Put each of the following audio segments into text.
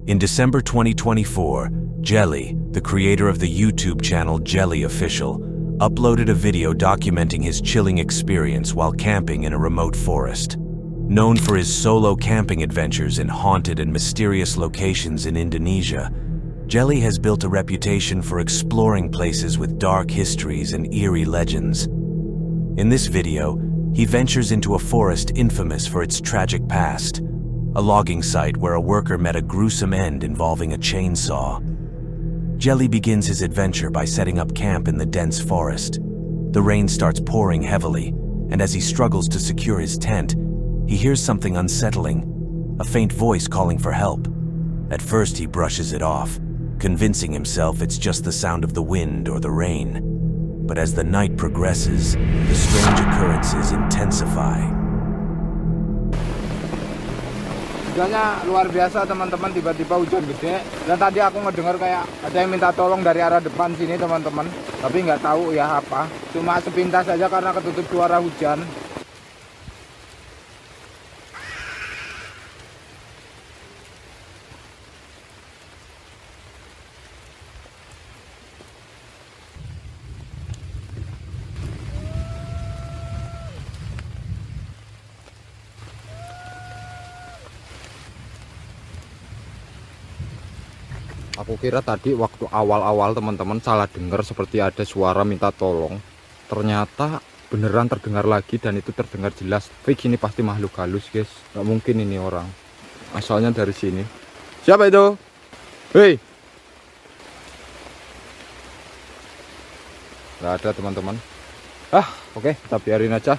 In December 2024, Jelly, the creator of the YouTube channel Jelly Official, uploaded a video documenting his chilling experience while camping in a remote forest. Known for his solo camping adventures in haunted and mysterious locations in Indonesia, Jelly has built a reputation for exploring places with dark histories and eerie legends. In this video, he ventures into a forest infamous for its tragic past, a logging site where a worker met a gruesome end involving a chainsaw. Jelly begins his adventure by setting up camp in the dense forest. The rain starts pouring heavily, and as he struggles to secure his tent, he hears something unsettling, a faint voice calling for help. At first, he brushes it off, convincing himself it's just the sound of the wind or the rain. But as the night progresses, the strange occurrences intensify. Hujannya luar biasa teman-teman, tiba-tiba hujan gede. Dan tadi aku ngedengar kayak ada yang minta tolong dari arah depan sini teman-teman. Tapi nggak tahu ya apa. Cuma sepintas saja karena ketutup suara hujan. Aku kira tadi waktu awal-awal teman-teman salah dengar seperti ada suara minta tolong. Ternyata beneran terdengar lagi dan itu terdengar jelas. Fix ini pasti makhluk halus guys. Gak mungkin ini orang. Asalnya dari sini. Siapa itu? Hei. Gak ada teman-teman. Oke, kita biarin aja.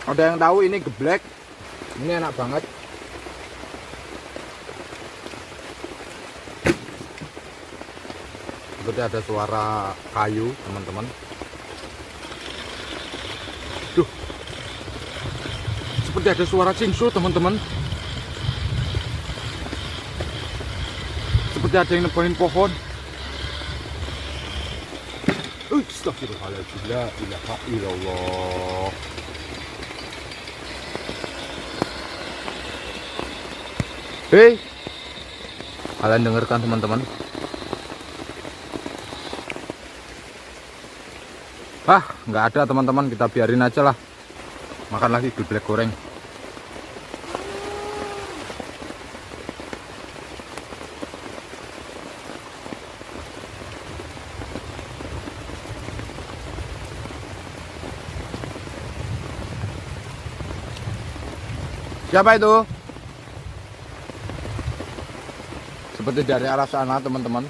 Ada yang tahu ini geblek. Ini enak banget. Seperti ada suara kayu teman-teman. Duh, seperti ada suara cingsu teman-teman. Seperti ada yang nebahin pohon. Astagfirullahaladzim, la ilaha illallah. Hei, kalian dengarkan teman-teman? Nggak ada teman-teman, kita biarin aja lah. Makan lagi geblek goreng. Siapa itu? Seperti dari arah sana teman-teman.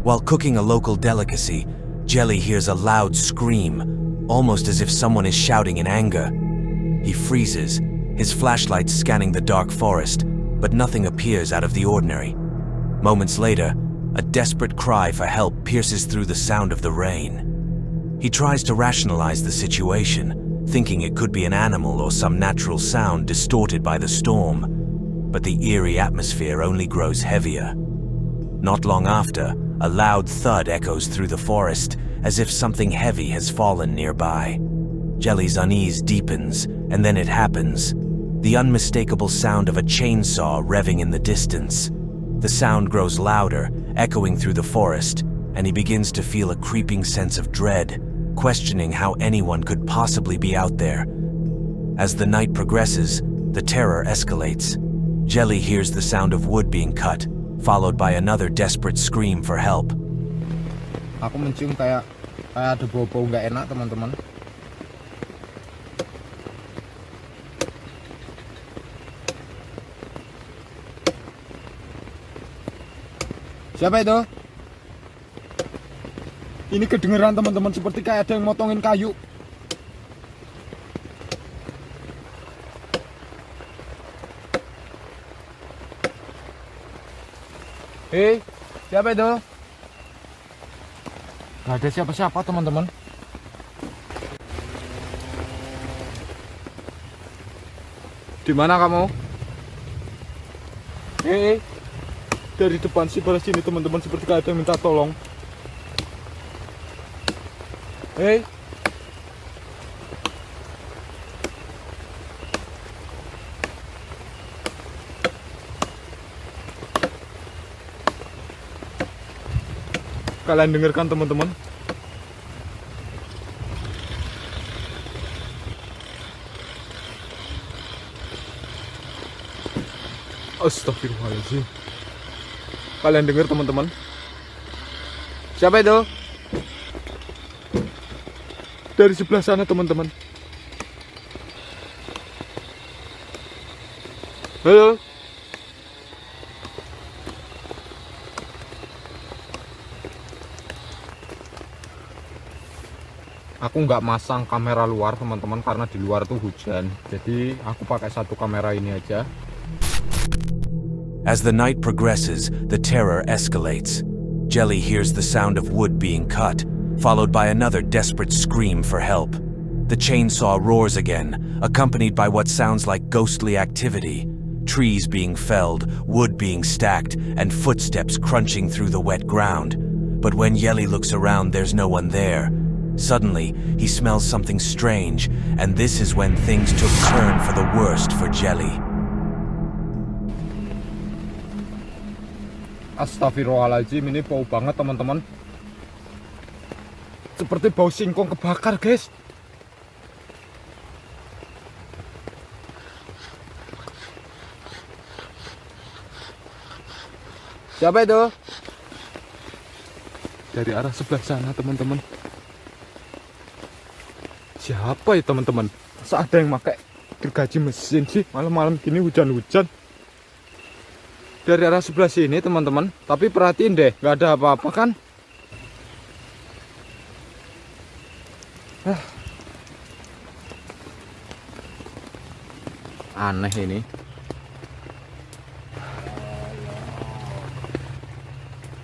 While cooking a local delicacy, Jelly hears a loud scream, almost as if someone is shouting in anger. He freezes, his flashlight scanning the dark forest, but nothing appears out of the ordinary. Moments later, a desperate cry for help pierces through the sound of the rain. He tries to rationalize the situation, thinking it could be an animal or some natural sound distorted by the storm. But the eerie atmosphere only grows heavier. Not long after, a loud thud echoes through the forest, as if something heavy has fallen nearby. Jelly's unease deepens, and then it happens. The unmistakable sound of a chainsaw revving in the distance. The sound grows louder, echoing through the forest, and he begins to feel a creeping sense of dread, questioning how anyone could possibly be out there. As the night progresses, the terror escalates. Jelly hears the sound of wood being cut, followed by another desperate scream for help. Aku mencium kayak ada bau-bau nggak enak teman-teman. Siapa itu? Ini kedengeran teman-teman, seperti kayak ada yang motongin kayu. Hei, siapa itu? Gak ada siapa-siapa teman-teman. Di mana kamu? Hei, dari depan sebelah sini teman-teman, seperti kayak ada yang minta tolong. Hei, Kalian dengarkan teman-teman? Astagfirullahaladzim. Kalian dengar teman-teman? Siapa itu? Dari sebelah sana teman-teman. Halo? Aku nggak masang kamera luar teman-teman karena di luar tuh hujan. Jadi aku pakai satu kamera ini aja. As the night progresses, the terror escalates. Jelly hears the sound of wood being cut, followed by another desperate scream for help. The chainsaw roars again, accompanied by what sounds like ghostly activity. Trees being felled, wood being stacked, and footsteps crunching through the wet ground. But when Jelly looks around, there's no one there. Suddenly, he smells something strange, and this is when things took turn for the worst for Jelly. Astagfirullahaladzim, ini bau banget teman-teman. Seperti bau singkong kebakar, guys. Siapa itu? Dari arah sebelah sana teman-teman. Siapa ya teman-teman? Masa ada yang pakai gergaji mesin sih malam-malam gini hujan-hujan? Dari arah sebelah sini teman-teman. Tapi perhatiin deh, nggak ada apa-apa kan? Aneh ini.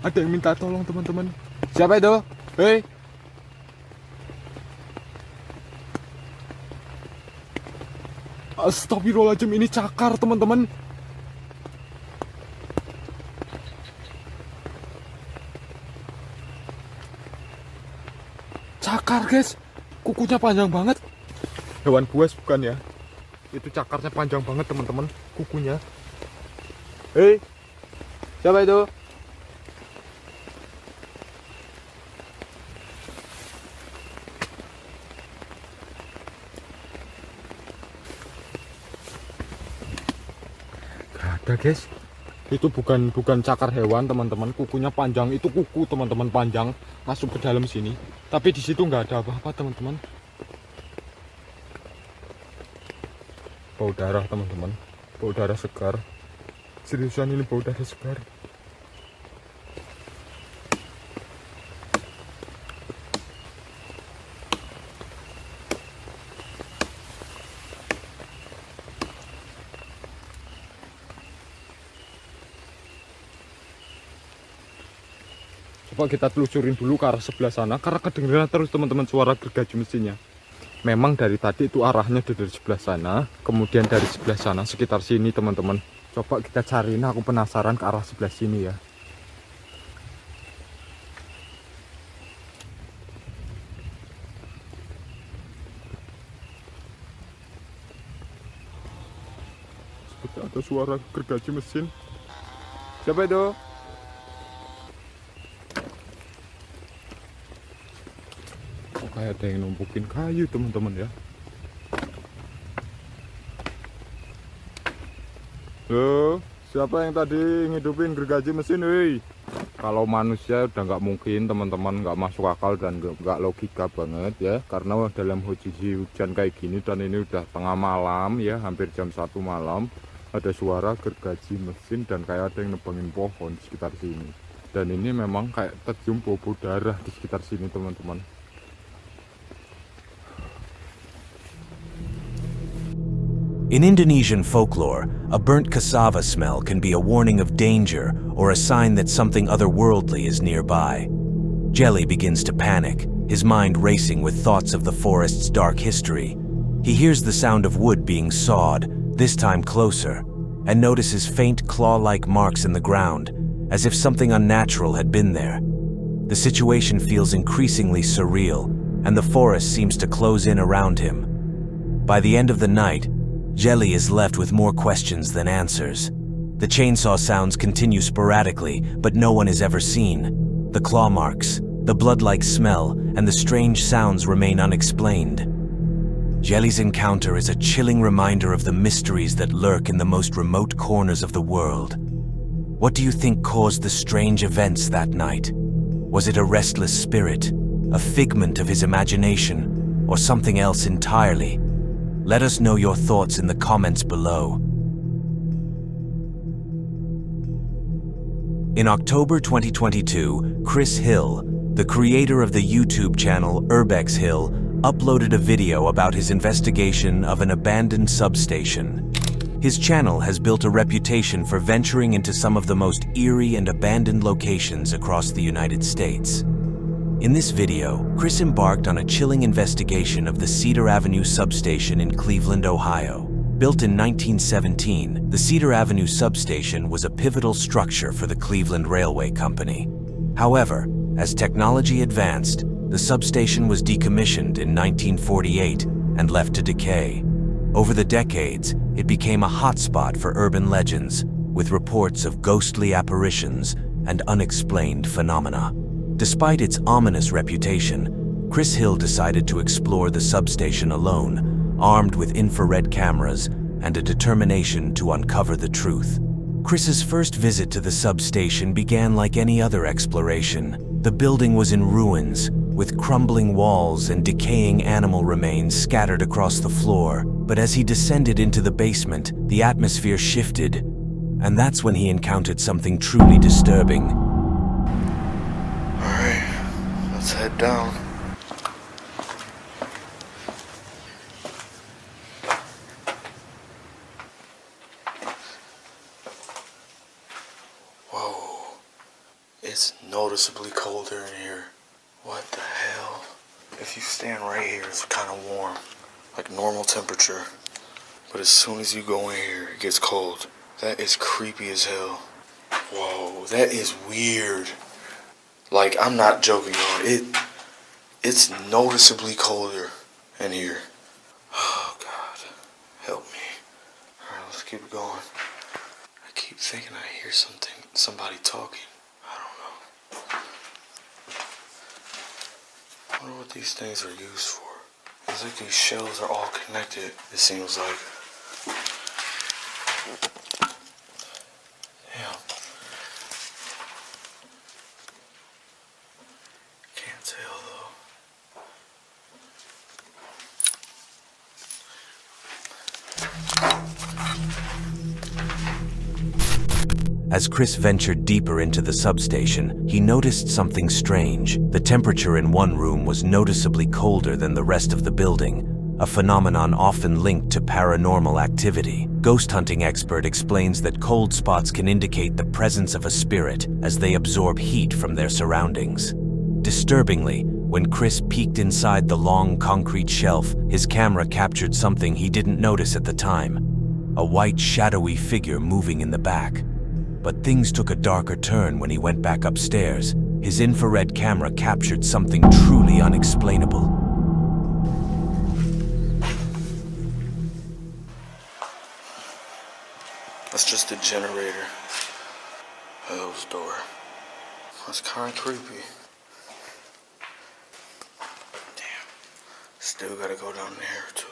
Ada yang minta tolong teman-teman. Siapa itu? Hei. Astagfirullahaladzim, ini cakar teman-teman. Cakar guys, kukunya panjang banget. Hewan buas bukan ya? Itu cakarnya panjang banget teman-teman, kukunya. Hei, siapa itu? Gak ada guys. Itu bukan cakar hewan teman-teman, kukunya panjang. Itu kuku teman-teman panjang masuk ke dalam sini. Tapi di situ nggak ada apa-apa teman-teman. Bau darah teman-teman, bau darah segar. Seriusan ini bau darah segar. Coba kita telusurin dulu ke arah sebelah sana, karena kedengeran terus teman-teman suara gergaji mesinnya. Memang dari tadi itu arahnya dari sebelah sana, kemudian dari sebelah sana sekitar sini teman-teman. Coba kita cari, nah aku penasaran ke arah sebelah sini ya. Seperti ada suara gergaji mesin. Siapa itu? Kayak ada yang numpukin kayu teman-teman ya. Loh, siapa yang tadi ngidupin gergaji mesin? Woi, kalau manusia udah nggak mungkin teman-teman, nggak masuk akal dan nggak logika banget ya. Karena dalam posisi hujan kayak gini dan ini udah tengah malam ya, hampir jam 1 malam, ada suara gergaji mesin dan kayak ada yang nebangin pohon di sekitar sini. Dan ini memang kayak tercium bau darah di sekitar sini teman-teman. In Indonesian folklore, a burnt cassava smell can be a warning of danger or a sign that something otherworldly is nearby. Jelly begins to panic, his mind racing with thoughts of the forest's dark history. He hears the sound of wood being sawed, this time closer, and notices faint claw-like marks in the ground, as if something unnatural had been there. The situation feels increasingly surreal, and the forest seems to close in around him. By the end of the night, Jelly is left with more questions than answers. The chainsaw sounds continue sporadically, but no one is ever seen. The claw marks, the blood-like smell, and the strange sounds remain unexplained. Jelly's encounter is a chilling reminder of the mysteries that lurk in the most remote corners of the world. What do you think caused the strange events that night? Was it a restless spirit, a figment of his imagination, or something else entirely? Let us know your thoughts in the comments below. In October 2022, Chris Hill, the creator of the YouTube channel Urbex Hill, uploaded a video about his investigation of an abandoned substation. His channel has built a reputation for venturing into some of the most eerie and abandoned locations across the United States. In this video, Chris embarked on a chilling investigation of the Cedar Avenue substation in Cleveland, Ohio. Built in 1917, the Cedar Avenue substation was a pivotal structure for the Cleveland Railway Company. However, as technology advanced, the substation was decommissioned in 1948 and left to decay. Over the decades, it became a hotspot for urban legends, with reports of ghostly apparitions and unexplained phenomena. Despite its ominous reputation, Chris Hill decided to explore the substation alone, armed with infrared cameras and a determination to uncover the truth. Chris's first visit to the substation began like any other exploration. The building was in ruins, with crumbling walls and decaying animal remains scattered across the floor. But as he descended into the basement, the atmosphere shifted, and that's when he encountered something truly disturbing. Alright, let's head down. Whoa, it's noticeably colder in here. What the hell? If you stand right here, it's kind of warm, like normal temperature. But as soon as you go in here, it gets cold. That is creepy as hell. Whoa, that is weird. Like, I'm not joking, y'all. It's noticeably colder in here. Oh, God. Help me. Alright, let's keep going. I keep thinking I hear somebody talking. I don't know. I wonder what these things are used for. It's like these shelves are all connected, it seems like. Damn. Can't tell though. As Chris ventured deeper into the substation, he noticed something strange. The temperature in one room was noticeably colder than the rest of the building, a phenomenon often linked to paranormal activity. Ghost hunting expert explains that cold spots can indicate the presence of a spirit as they absorb heat from their surroundings. Disturbingly, when Chris peeked inside the long concrete shelf, his camera captured something he didn't notice at the time: a white, shadowy figure moving in the back. But things took a darker turn when he went back upstairs. His infrared camera captured something truly unexplainable. That's just a generator. Hell's door. That's kind of creepy. Damn. Still gotta go down there too.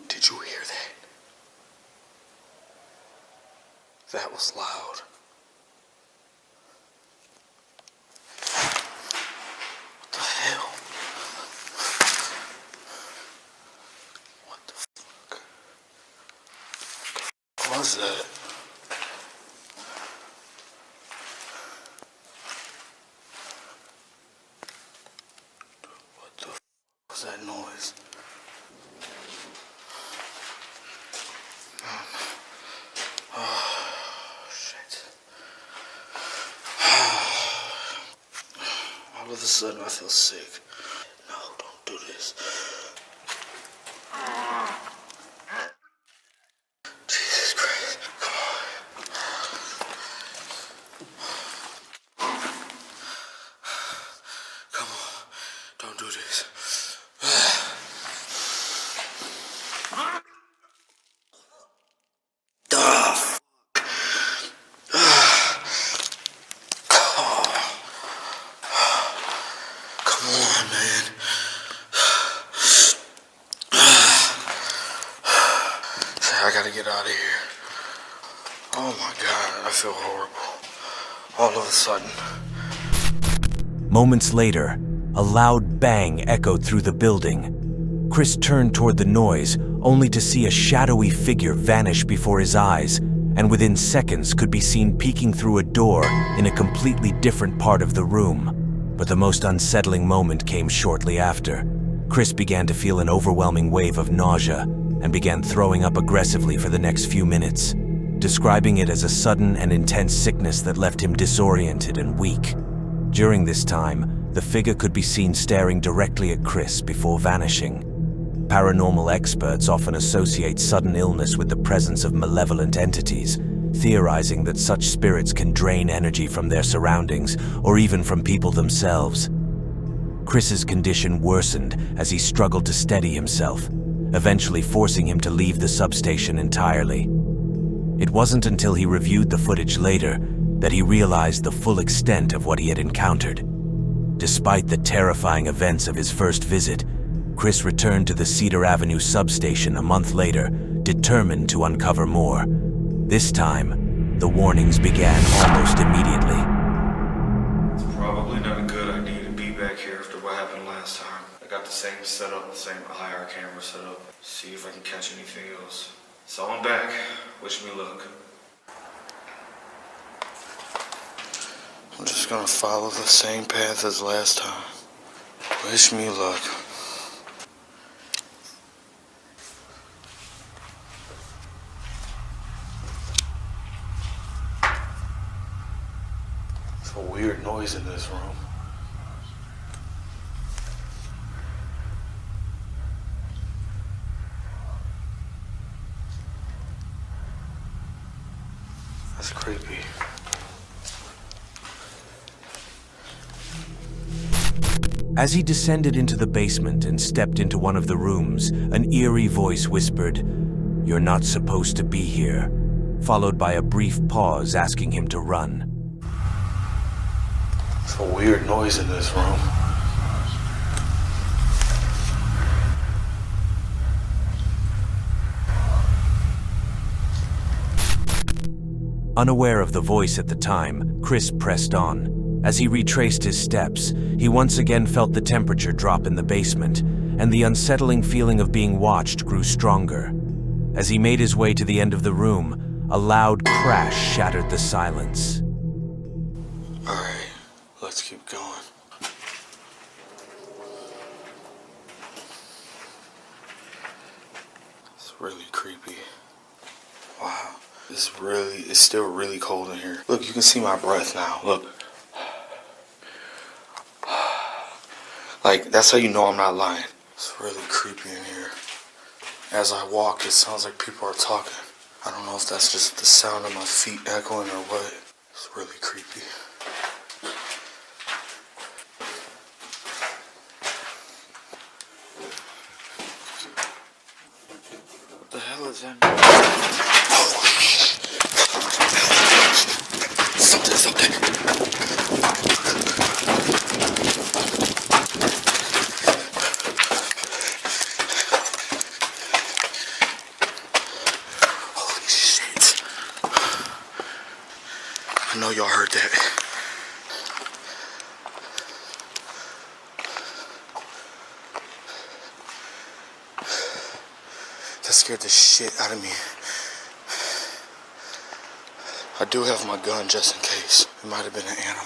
Did you hear that? That was loud. What the hell? What the fuck? What was that? What the fuck was that noise? All of a sudden, I feel sick. No, don't do this. Jesus Christ. Come on. Don't do this. I gotta get out of here. Oh my god, I feel horrible. All of a sudden. Moments later, a loud bang echoed through the building. Chris turned toward the noise, only to see a shadowy figure vanish before his eyes, and within seconds could be seen peeking through a door in a completely different part of the room. But the most unsettling moment came shortly after. Chris began to feel an overwhelming wave of nausea and began throwing up aggressively for the next few minutes, describing it as a sudden and intense sickness that left him disoriented and weak. During this time, the figure could be seen staring directly at Chris before vanishing. Paranormal experts often associate sudden illness with the presence of malevolent entities, theorizing that such spirits can drain energy from their surroundings or even from people themselves. Chris's condition worsened as he struggled to steady himself, eventually forcing him to leave the substation entirely. It wasn't until he reviewed the footage later that he realized the full extent of what he had encountered. Despite the terrifying events of his first visit, Chris returned to the Cedar Avenue substation a month later, determined to uncover more. This time, the warnings began almost immediately. It's probably not a good idea to be back here after what happened last time. I got the same setup, the same IR camera setup. See if I can catch anything else. So I'm back. Wish me luck. I'm just gonna follow the same path as last time. Wish me luck. It's a weird noise in this room. That's creepy. As he descended into the basement and stepped into one of the rooms, an eerie voice whispered, "You're not supposed to be here," followed by a brief pause asking him to run. It's a weird noise in this room. Unaware of the voice at the time, Chris pressed on. As he retraced his steps, he once again felt the temperature drop in the basement, and the unsettling feeling of being watched grew stronger. As he made his way to the end of the room, a loud crash shattered the silence. Alright, let's keep going. It's really creepy. Wow. It's still really cold in here. Look, you can see my breath now. Look. Like, that's how you know I'm not lying. It's really creepy in here. As I walk, it sounds like people are talking. I don't know if that's just the sound of my feet echoing or what. It's really creepy. What the hell is that? Something's up there. Holy shit. I know y'all heard that. That scared the shit out of me. I do have my gun just in case. It might have been an animal.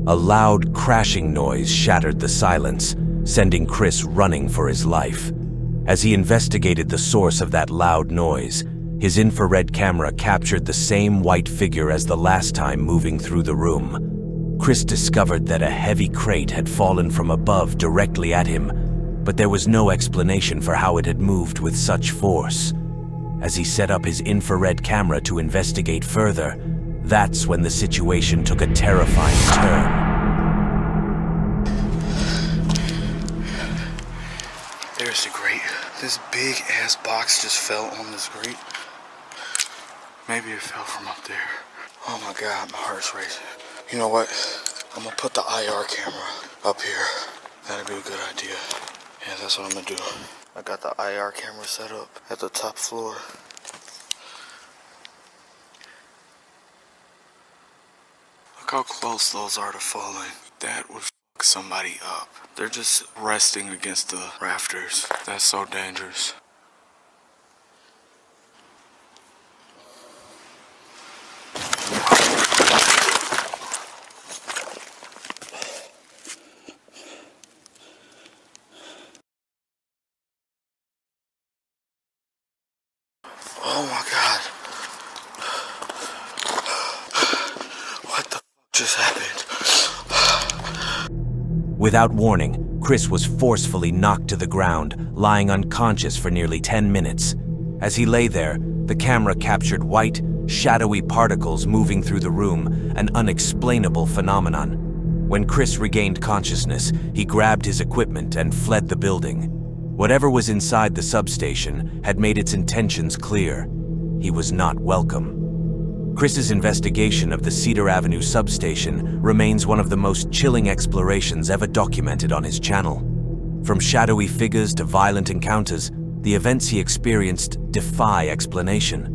A loud crashing noise shattered the silence, sending Chris running for his life. As he investigated the source of that loud noise, his infrared camera captured the same white figure as the last time moving through the room. Chris discovered that a heavy crate had fallen from above directly at him, but there was no explanation for how it had moved with such force. As he set up his infrared camera to investigate further, that's when the situation took a terrifying turn. There's the grate. This big ass box just fell on this grate. Maybe it fell from up there. Oh my god, my heart's racing. You know what? I'm gonna put the IR camera up here. That'd be a good idea. Yeah, that's what I'm gonna do. I got the IR camera set up at the top floor. Look how close those are to falling. That would fuck somebody up. They're just resting against the rafters. That's so dangerous. Oh my god. What the fuck just happened? Without warning, Chris was forcefully knocked to the ground, lying unconscious for nearly 10 minutes. As he lay there, the camera captured white, shadowy particles moving through the room, an unexplainable phenomenon. When Chris regained consciousness, he grabbed his equipment and fled the building. Whatever was inside the substation had made its intentions clear. He was not welcome. Chris's investigation of the Cedar Avenue substation remains one of the most chilling explorations ever documented on his channel. From shadowy figures to violent encounters, the events he experienced defy explanation.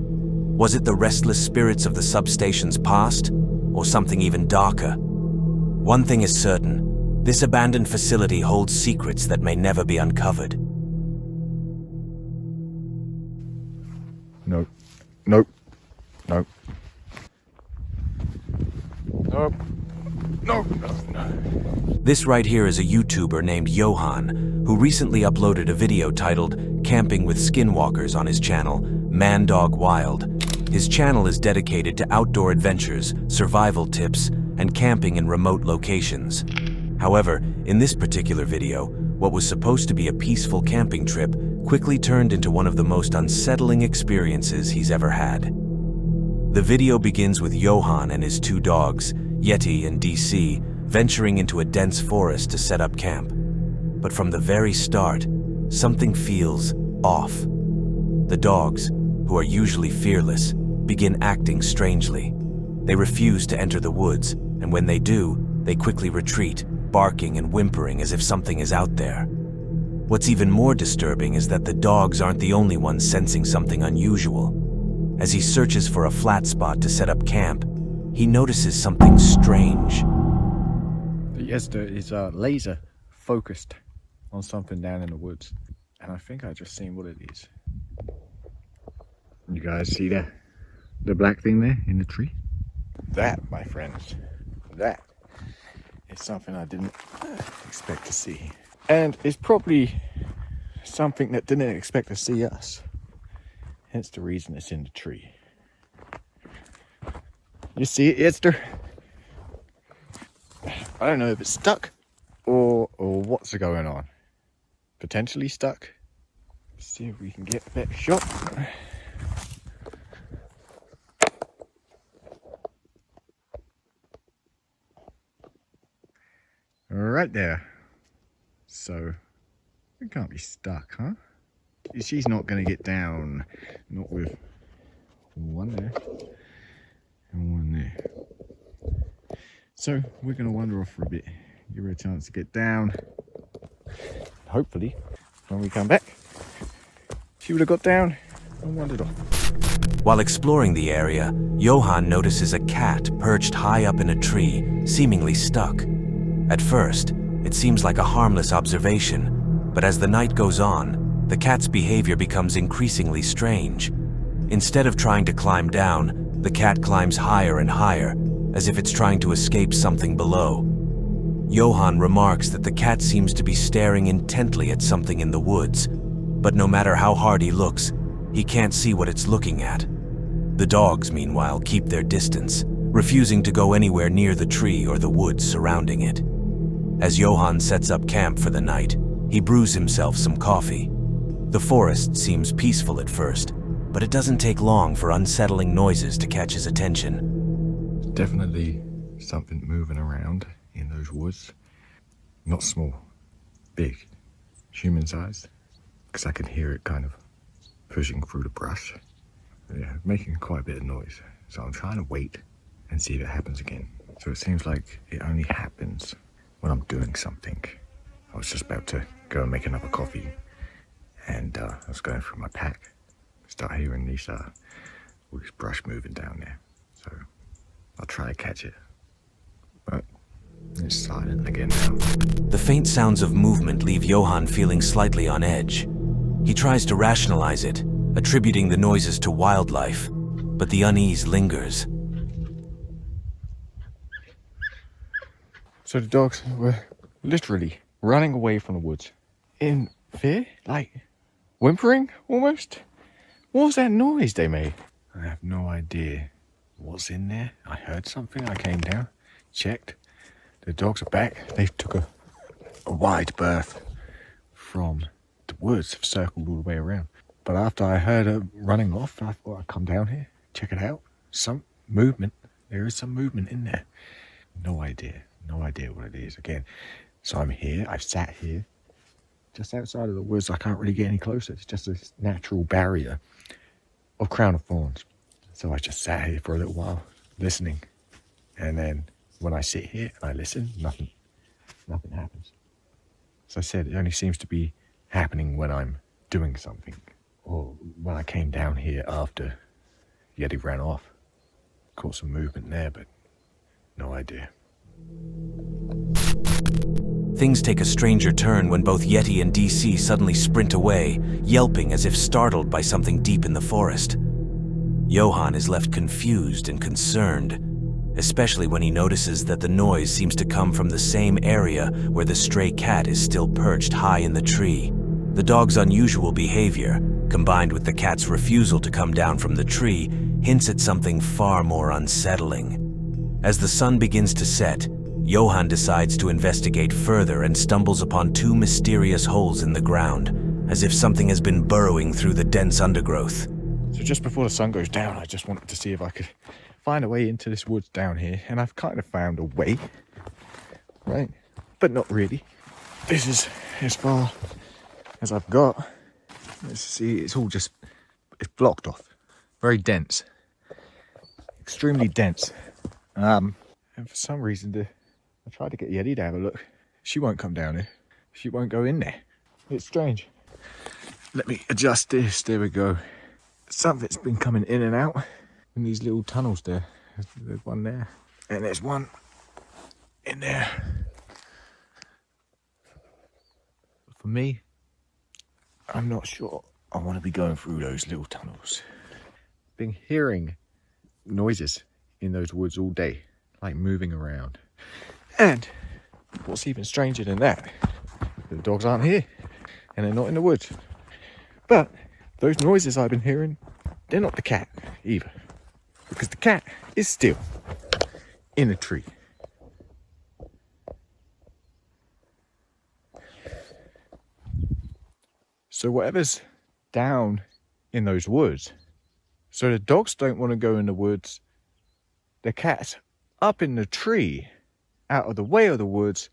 Was it the restless spirits of the substation's past, or something even darker? One thing is certain, this abandoned facility holds secrets that may never be uncovered. Nope. Nope. Nope. Nope. Nope. No. This right here is a YouTuber named Johan, who recently uploaded a video titled Camping with Skinwalkers on his channel, Man Dog Wild. His channel is dedicated to outdoor adventures, survival tips, and camping in remote locations. However, in this particular video, what was supposed to be a peaceful camping trip quickly turned into one of the most unsettling experiences he's ever had. The video begins with Johan and his two dogs, Yeti and DC, venturing into a dense forest to set up camp. But from the very start, something feels off. The dogs, who are usually fearless, begin acting strangely. They refuse to enter the woods, and when they do, they quickly retreat, barking and whimpering as if something is out there. What's even more disturbing is that the dogs aren't the only ones sensing something unusual. As he searches for a flat spot to set up camp, he notices something strange. The Yester is laser focused on something down in the woods, and I think I just seen what it is. You guys see that? The black thing there in the tree? That, my friends, that is something I didn't expect to see. And it's probably something that didn't expect to see us. Hence the reason it's in the tree. You see it, Yester? I don't know if it's stuck or what's going on. Potentially stuck. Let's see if we can get a better shot. Right there. So it can't be stuck, huh? She's not going to get down. Not with one there and one there. So we're going to wander off for a bit. Give her a chance to get down. Hopefully, when we come back, she would have got down and wandered off. While exploring the area, Johan notices a cat perched high up in a tree, seemingly stuck. At first, it seems like a harmless observation, but as the night goes on, the cat's behavior becomes increasingly strange. Instead of trying to climb down, the cat climbs higher and higher, as if it's trying to escape something below. Johan remarks that the cat seems to be staring intently at something in the woods, but no matter how hard he looks, he can't see what it's looking at. The dogs, meanwhile, keep their distance, refusing to go anywhere near the tree or the woods surrounding it. As Johan sets up camp for the night, he brews himself some coffee. The forest seems peaceful at first, but it doesn't take long for unsettling noises to catch his attention. Definitely something moving around in those woods. Not small, big, human-sized, because I can hear it kind of pushing through the brush. Yeah, making quite a bit of noise. So I'm trying to wait and see if it happens again. So it seems like it only happens when I'm doing something. I was just about to go and make another coffee, and I was going through my pack, start hearing all this brush moving down there. So I'll try to catch it, but it's silent again now. The faint sounds of movement leave Johan feeling slightly on edge. He tries to rationalize it, attributing the noises to wildlife, but the unease lingers. So the dogs were literally running away from the woods in fear, like whimpering almost. What was that noise they made? I have no idea what's in there. I heard something. I came down, checked. The dogs are back. They took a wide berth from the woods, have circled all the way around. But after I heard her running off, I thought I'd come down here, check it out. Some movement. There is some movement in there. No idea what it is. Again, so I'm here. I've sat here just outside of the woods. I can't really get any closer. It's just this natural barrier of crown of thorns. So I just sat here for a little while listening, and then when I sit here and I listen, nothing happens. As I said, it only seems to be happening when I'm doing something, or when I came down here after Yeti ran off. Caught some movement there, but no idea. Things take a stranger turn when both Yeti and DC suddenly sprint away, yelping as if startled by something deep in the forest. Johan is left confused and concerned, especially when he notices that the noise seems to come from the same area where the stray cat is still perched high in the tree. The dog's unusual behavior, combined with the cat's refusal to come down from the tree, hints at something far more unsettling. As the sun begins to set, Johan decides to investigate further and stumbles upon two mysterious holes in the ground, as if something has been burrowing through the dense undergrowth. So just before the sun goes down, I just wanted to see if I could find a way into this woods down here, and I've kind of found a way, right? But not really. This is as far as I've got. Let's see, it's blocked off. Very dense. Extremely dense. And for some reason, I tried to get Yeti to have a look. She won't come down here. She won't go in there. It's strange. Let me adjust this. There we go. Something's been coming in and out in these little tunnels there. There's one there. And there's one in there. For me, I'm not sure I want to be going through those little tunnels. Been hearing noises in those woods all day, like moving around. And what's even stranger than that, the dogs aren't here and they're not in the woods. But those noises I've been hearing, they're not the cat either, because the cat is still in a tree. So whatever's down in those woods, so the dogs don't want to go in the woods, the cat's up in the tree, out of the way of the woods,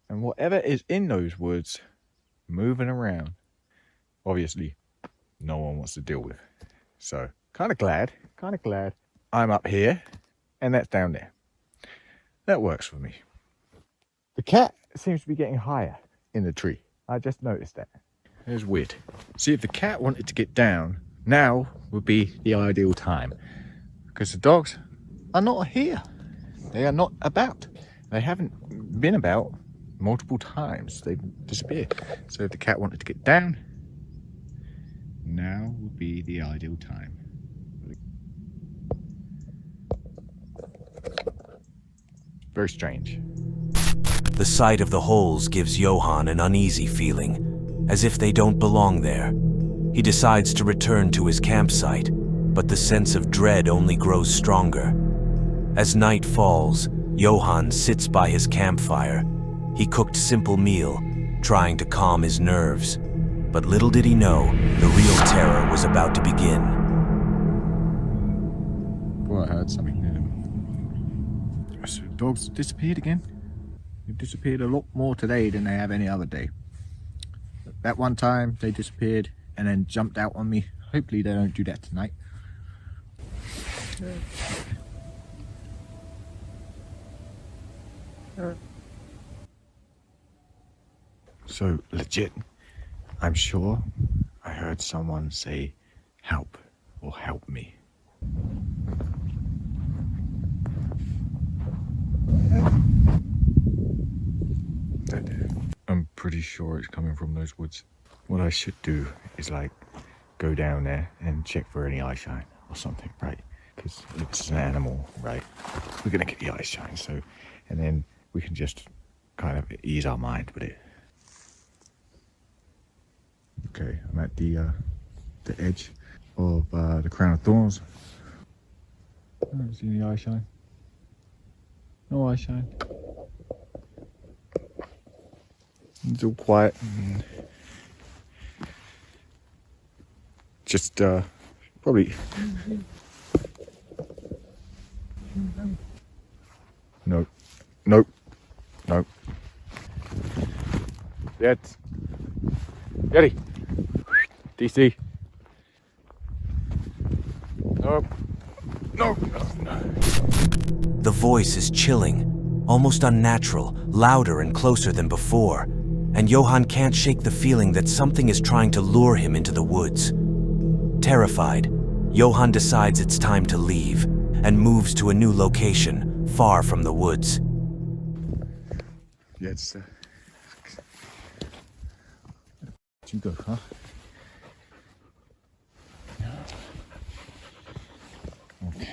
and whatever is in those woods, moving around, obviously no one wants to deal with. So kind of glad I'm up here and that's down there. That works for me. The cat seems to be getting higher in the tree. I just noticed that. It's weird. See, if the cat wanted to get down, now would be the ideal time, because the dogs are not here. They are not about. They haven't been about multiple times. They've disappeared. So if the cat wanted to get down, now would be the ideal time. Very strange. The sight of the holes gives Johan an uneasy feeling, as if they don't belong there. He decides to return to his campsite, but the sense of dread only grows stronger. As night falls, Johan sits by his campfire. He cooked simple meal, trying to calm his nerves. But little did he know, the real terror was about to begin. Well, I heard something. So dogs disappeared again. They've disappeared a lot more today than they have any other day. That one time they disappeared and then jumped out on me. Hopefully they don't do that tonight. So legit, I'm sure I heard someone say help or help me. I'm pretty sure it's coming from those woods. What I should do is like go down there and check for any eye shine or something, right? Because it's an animal, right? We're gonna get the eye shine, so, and then we can just kind of ease our mind with it. Okay, I'm at the edge of the crown of thorns. I don't see any eye shine. No eye shine. It's all quiet. Just probably. Nope. Nope. Nope. Yet. Yeti. DC. Nope. Nope. No. The voice is chilling, almost unnatural, louder and closer than before, and Johan can't shake the feeling that something is trying to lure him into the woods. Terrified, Johan decides it's time to leave and moves to a new location, far from the woods. Yeah, it's you go, huh? Okay.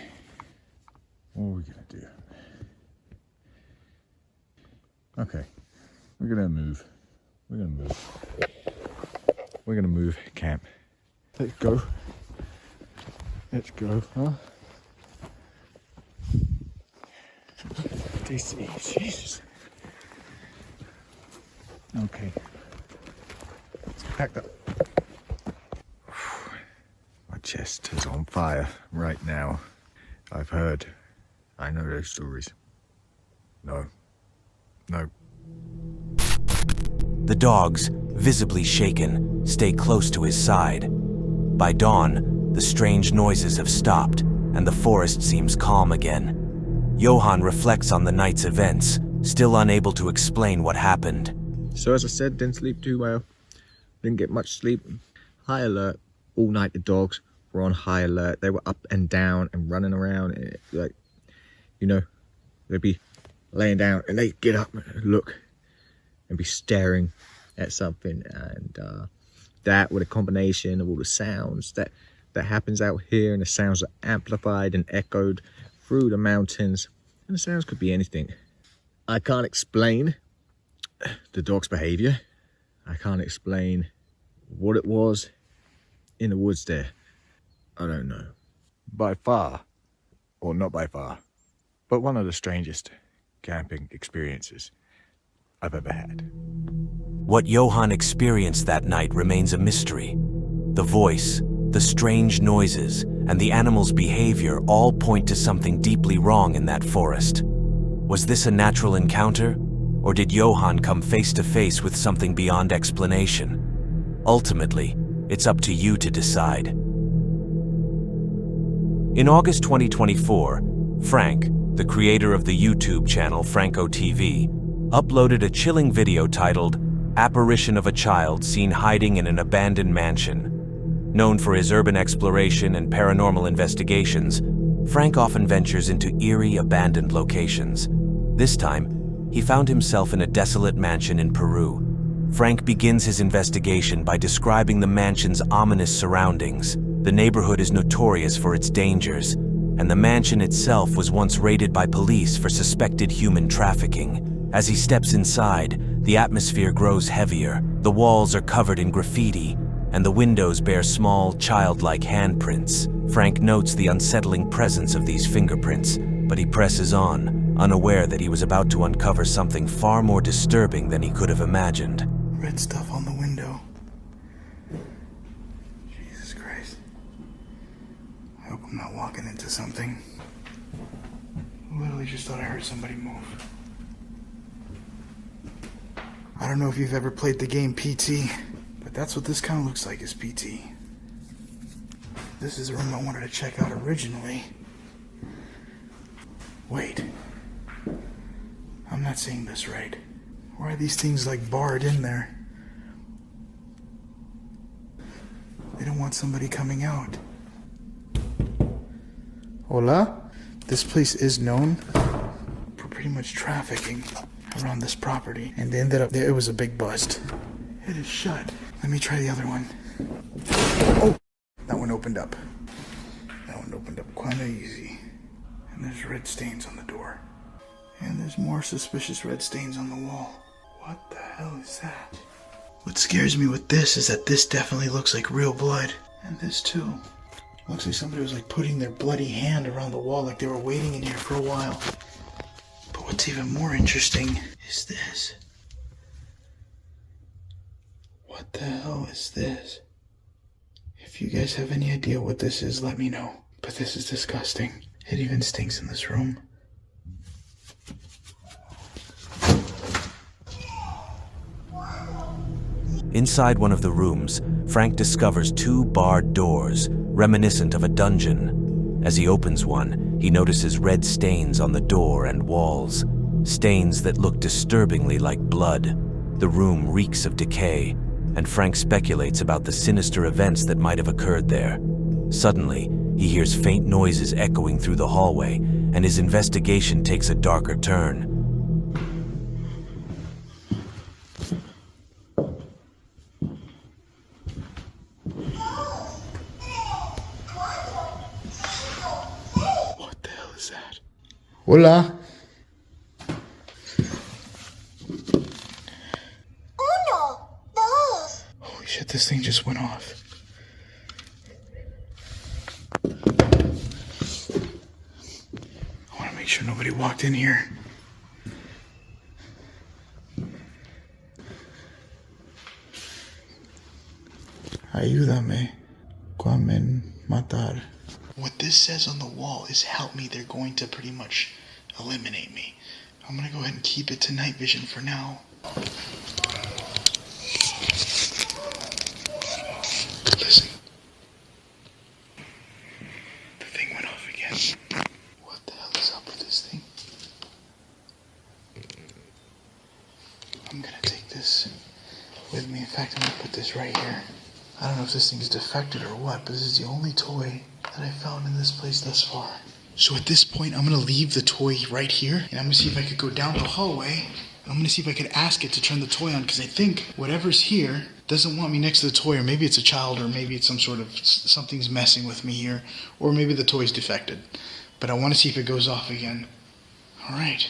What are we gonna do? Okay. We're gonna move. We're gonna move camp. Let's go. Let's go, huh? DC, Jesus. Okay. It's packed up. My chest is on fire right now. I've heard. I know those stories. No. No. The dogs, visibly shaken, stay close to his side. By dawn, the strange noises have stopped, and the forest seems calm again. Johan reflects on the night's events, still unable to explain what happened. So as I said, didn't sleep too well. Didn't get much sleep. High alert all night. The dogs were on high alert. They were up and down and running around. Like, you know, they'd be laying down and they'd get up and look and be staring at something. And that with a combination of all the sounds that happens out here, and the sounds are amplified and echoed through the mountains. And the sounds could be anything. I can't explain the dog's behavior. I can't explain what it was in the woods there. I don't know. By far, or not by far, but one of the strangest camping experiences I've ever had. What Johan experienced that night remains a mystery. The voice, the strange noises, and the animal's behavior all point to something deeply wrong in that forest. Was this a natural encounter? Or did Johan come face to face with something beyond explanation? Ultimately, it's up to you to decide. In August 2024, Frank, the creator of the YouTube channel Franco TV, uploaded a chilling video titled "Apparition of a Child Seen Hiding in an Abandoned Mansion." Known for his urban exploration and paranormal investigations, Frank often ventures into eerie, abandoned locations. This time, he found himself in a desolate mansion in Peru. Frank begins his investigation by describing the mansion's ominous surroundings. The neighborhood is notorious for its dangers, and the mansion itself was once raided by police for suspected human trafficking. As he steps inside, the atmosphere grows heavier. The walls are covered in graffiti, and the windows bear small, childlike handprints. Frank notes the unsettling presence of these fingerprints, but he presses on, unaware that he was about to uncover something far more disturbing than he could have imagined. Red stuff on the window. Jesus Christ. I hope I'm not walking into something. I literally just thought I heard somebody move. I don't know if you've ever played the game PT, but that's what this kind of looks like, is PT. This is a room I wanted to check out originally. Wait. I'm not seeing this right. Why are these things like barred in there? We don't want somebody coming out. Hola? This place is known for pretty much trafficking around this property. And they ended up there. It was a big bust. It is shut. Let me try the other one. Oh! That one opened up. That one opened up quite easy. And there's red stains on the door. And there's more suspicious red stains on the wall. What the hell is that? What scares me with this is that this definitely looks like real blood. And this too. Looks like somebody was like putting their bloody hand around the wall like they were waiting in here for a while. But what's even more interesting is this. What the hell is this? If you guys have any idea what this is, let me know. But this is disgusting. It even stinks in this room. Inside one of the rooms, Frank discovers two barred doors, reminiscent of a dungeon. As he opens one, he notices red stains on the door and walls, stains that look disturbingly like blood. The room reeks of decay, and Frank speculates about the sinister events that might have occurred there. Suddenly, he hears faint noises echoing through the hallway, and his investigation takes a darker turn. What the hell is that? Hola? Holy shit, this thing just went off. I want to make sure nobody walked in here. Ayúdame. Comen matar. What this says on the wall is help me. They're going to pretty much eliminate me. I'm going to go ahead and keep it to night vision for now. Listen. The thing went off again. What the hell is up with this thing? I'm going to take this with me. In fact, I'm going to put this right here. I don't know if this thing's defected or what, but this is the only toy that I found in this place thus far. So at this point, I'm going to leave the toy right here, and I'm going to see if I could go down the hallway. I'm going to see if I could ask it to turn the toy on, because I think whatever's here doesn't want me next to the toy, or maybe it's a child, or maybe it's some sort of, something's messing with me here, or maybe the toy's defected. But I want to see if it goes off again. All right.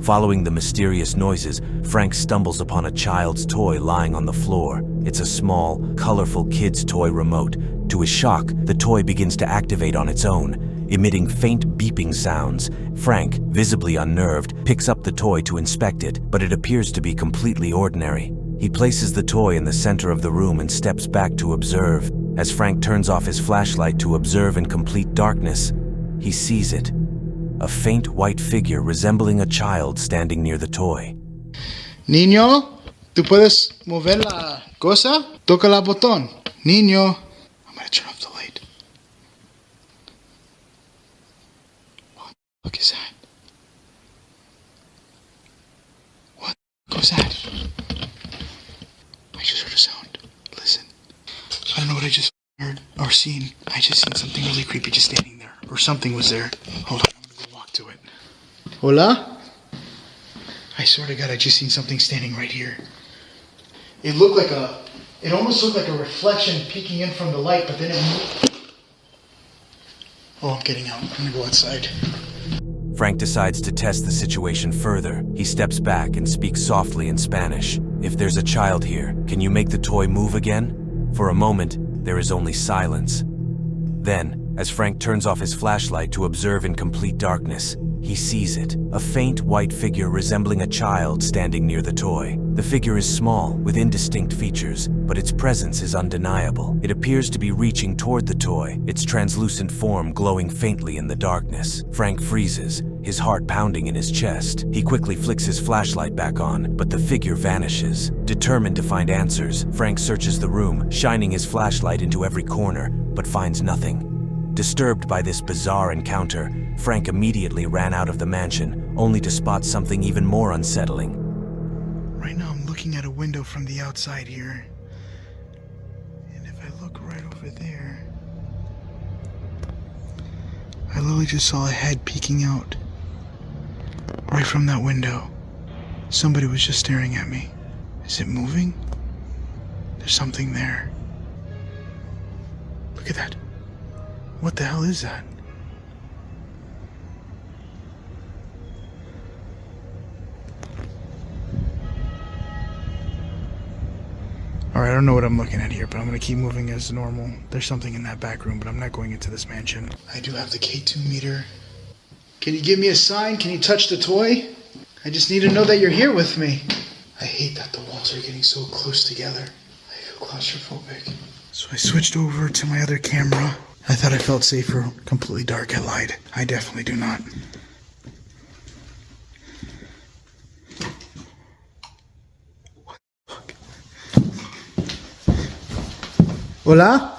Following the mysterious noises, Frank stumbles upon a child's toy lying on the floor. It's a small, colorful kid's toy remote. To his shock, the toy begins to activate on its own, emitting faint beeping sounds. Frank, visibly unnerved, picks up the toy to inspect it, but it appears to be completely ordinary. He places the toy in the center of the room and steps back to observe. As Frank turns off his flashlight to observe in complete darkness, he sees it. A faint white figure resembling a child standing near the toy. Niño, ¿tú puedes mover la cosa? Toca la botón. Niño. I'm going to turn off the light. What the fuck is that? What the fuck was that? I just heard a sound. Listen. I don't know what I just heard or seen. I just seen something really creepy just standing there. Or something was there. Hold on. To it. Hola? I swear to God, I just seen something standing right here. It almost looked like a reflection peeking in from the light, but then it moved. Oh, I'm getting out. I'm gonna go outside. Frank decides to test the situation further. He steps back and speaks softly in Spanish. If there's a child here, can you make the toy move again? For a moment, there is only silence. Then, as Frank turns off his flashlight to observe in complete darkness, he sees it, a faint white figure resembling a child standing near the toy. The figure is small, with indistinct features, but its presence is undeniable. It appears to be reaching toward the toy, its translucent form glowing faintly in the darkness. Frank freezes, his heart pounding in his chest. He quickly flicks his flashlight back on, but the figure vanishes. Determined to find answers, Frank searches the room, shining his flashlight into every corner, but finds nothing. Disturbed by this bizarre encounter, Frank immediately ran out of the mansion, only to spot something even more unsettling. Right now I'm looking at a window from the outside here. over there. I literally just saw a head peeking out right from that window. Somebody was just staring at me. Is it moving? There's something there. Look at that. What the hell is that? Alright, I don't know what I'm looking at here, but I'm going to keep moving as normal. There's something in that back room, but I'm not going into this mansion. I do have the K2 meter. Can you give me a sign? Can you touch the toy? I just need to know that you're here with me. I hate that the walls are getting so close together. I feel claustrophobic. So I switched over to my other camera. I thought I felt safer. Completely dark, I lied. I definitely do not. Hola?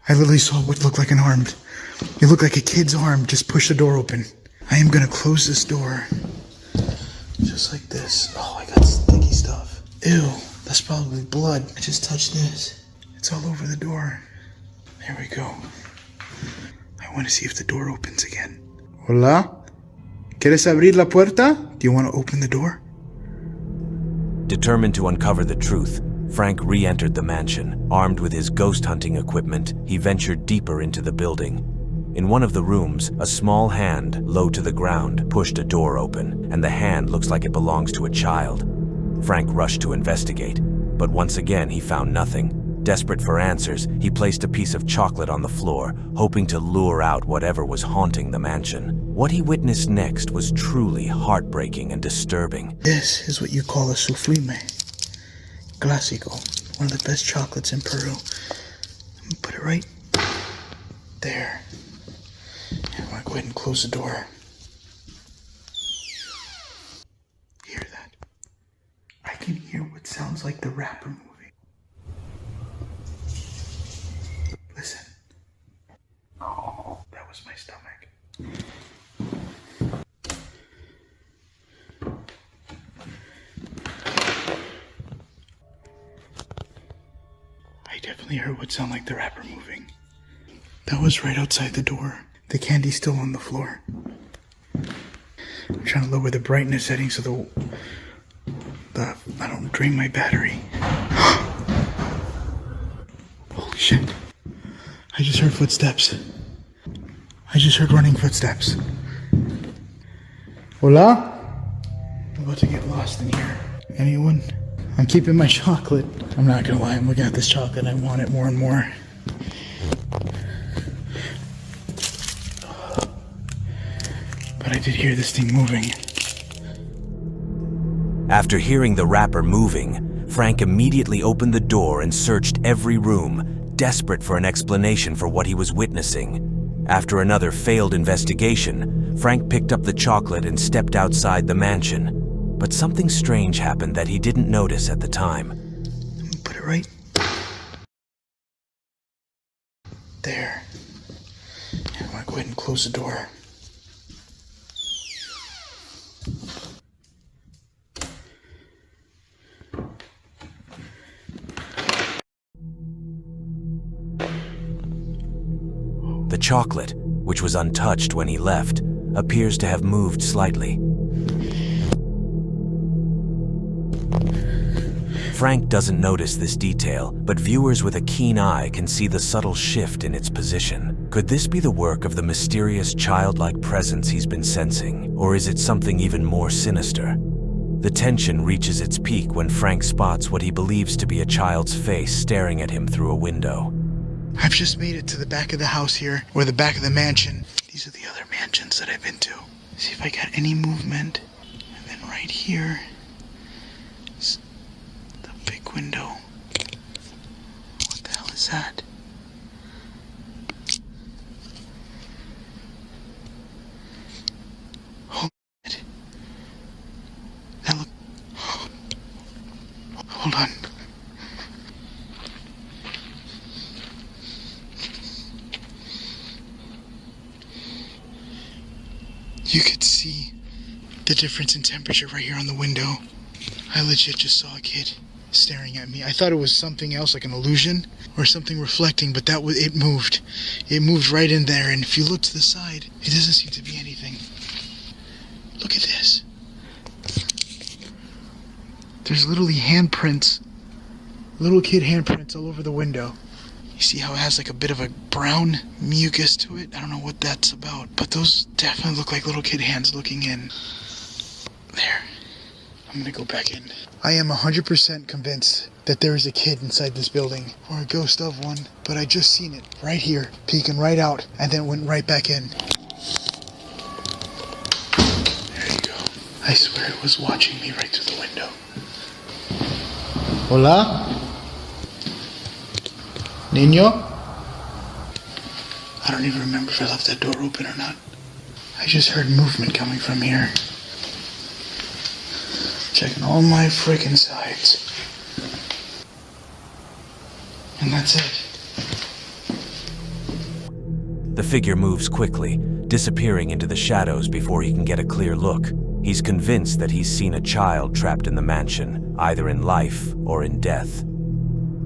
I literally saw what looked like an arm. It looked like a kid's arm. Just push the door open. I am gonna close this door. Just like this. Oh, I got sticky stuff. Ew, that's probably blood. I just touched this. It's all over the door. There we go. I want to see if the door opens again. Hola? ¿Quieres abrir la puerta? Do you want to open the door? Determined to uncover the truth, Frank re-entered the mansion. Armed with his ghost hunting equipment, he ventured deeper into the building. In one of the rooms, a small hand, low to the ground, pushed a door open, and the hand looks like it belongs to a child. Frank rushed to investigate, but once again he found nothing. Desperate for answers, he placed a piece of chocolate on the floor, hoping to lure out whatever was haunting the mansion. What he witnessed next was truly heartbreaking and disturbing. This is what you call a soufflime. Clásico. One of the best chocolates in Peru. I'm gonna put it right there. I'm gonna go ahead and close the door. Hear that? I can hear what sounds like the wrapper moving. Listen. Oh, that was my stomach. I definitely heard what sounded like the wrapper moving. That was right outside the door. The candy's still on the floor. I'm trying to lower the brightness setting so I don't drain my battery. Holy shit. I just heard footsteps. I just heard running footsteps. Hola? I'm about to get lost in here. Anyone? I'm keeping my chocolate. I'm not gonna lie, I'm looking at this chocolate and I want it more and more. But I did hear this thing moving. After hearing the wrapper moving, Frank immediately opened the door and searched every room, desperate for an explanation for what he was witnessing. After another failed investigation, Frank picked up the chocolate and stepped outside the mansion. But something strange happened that he didn't notice at the time. Put it right there. I'm gonna go ahead and close the door. The chocolate, which was untouched when he left, appears to have moved slightly. Frank doesn't notice this detail, but viewers with a keen eye can see the subtle shift in its position. Could this be the work of the mysterious childlike presence he's been sensing, or is it something even more sinister? The tension reaches its peak when Frank spots what he believes to be a child's face staring at him through a window. I've just made it to the back of the house here, or the back of the mansion. These are the other mansions that I've been to. See if I got any movement. And then right here is the big window. What the hell is that? Hold it. That look. Hold on. You could see the difference in temperature right here on the window. I legit just saw a kid staring at me. I thought it was something else, like an illusion or something reflecting, but it moved. It moved right in there, and if you look to the side, it doesn't seem to be anything. Look at this. There's literally handprints, little kid handprints all over the window. You see how it has like a bit of a brown mucus to it? I don't know what that's about, but those definitely look like little kid hands looking in. There. I'm gonna go back in. I am 100% convinced that there is a kid inside this building, or a ghost of one, but I just seen it right here, peeking right out, and then went right back in. There you go. I swear it was watching me right through the window. Hola? Niño? I don't even remember if I left that door open or not. I just heard movement coming from here. Checking all my freaking sides. And that's it. The figure moves quickly, disappearing into the shadows before he can get a clear look. He's convinced that he's seen a child trapped in the mansion, either in life or in death.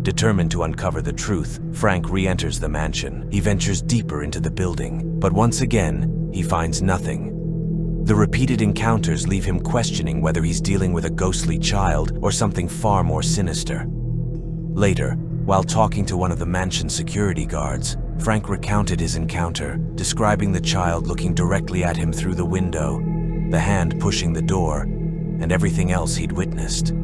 Determined to uncover the truth, Frank re-enters the mansion. He ventures deeper into the building, but once again, he finds nothing. The repeated encounters leave him questioning whether he's dealing with a ghostly child or something far more sinister. Later, while talking to one of the mansion's security guards, Frank recounted his encounter, describing the child looking directly at him through the window, the hand pushing the door, and everything else he'd witnessed.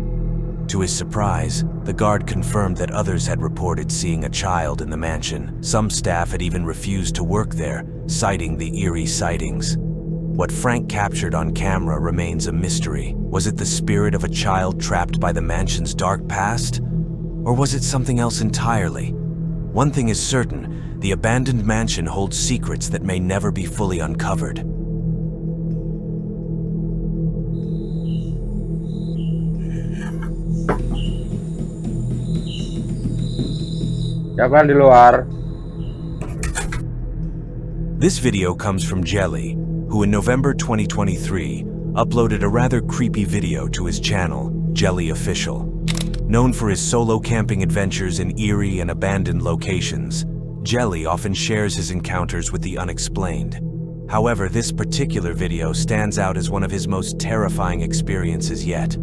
To his surprise, the guard confirmed that others had reported seeing a child in the mansion. Some staff had even refused to work there, citing the eerie sightings. What Frank captured on camera remains a mystery. Was it the spirit of a child trapped by the mansion's dark past? Or was it something else entirely? One thing is certain, the abandoned mansion holds secrets that may never be fully uncovered. Siapa di luar? This video comes from Jelly, who in November 2023 uploaded a rather creepy video to his channel, Jelly Official. Known for his solo camping adventures in eerie and abandoned locations, Jelly often shares his encounters with the unexplained. However, this particular video stands out as one of his most terrifying experiences yet.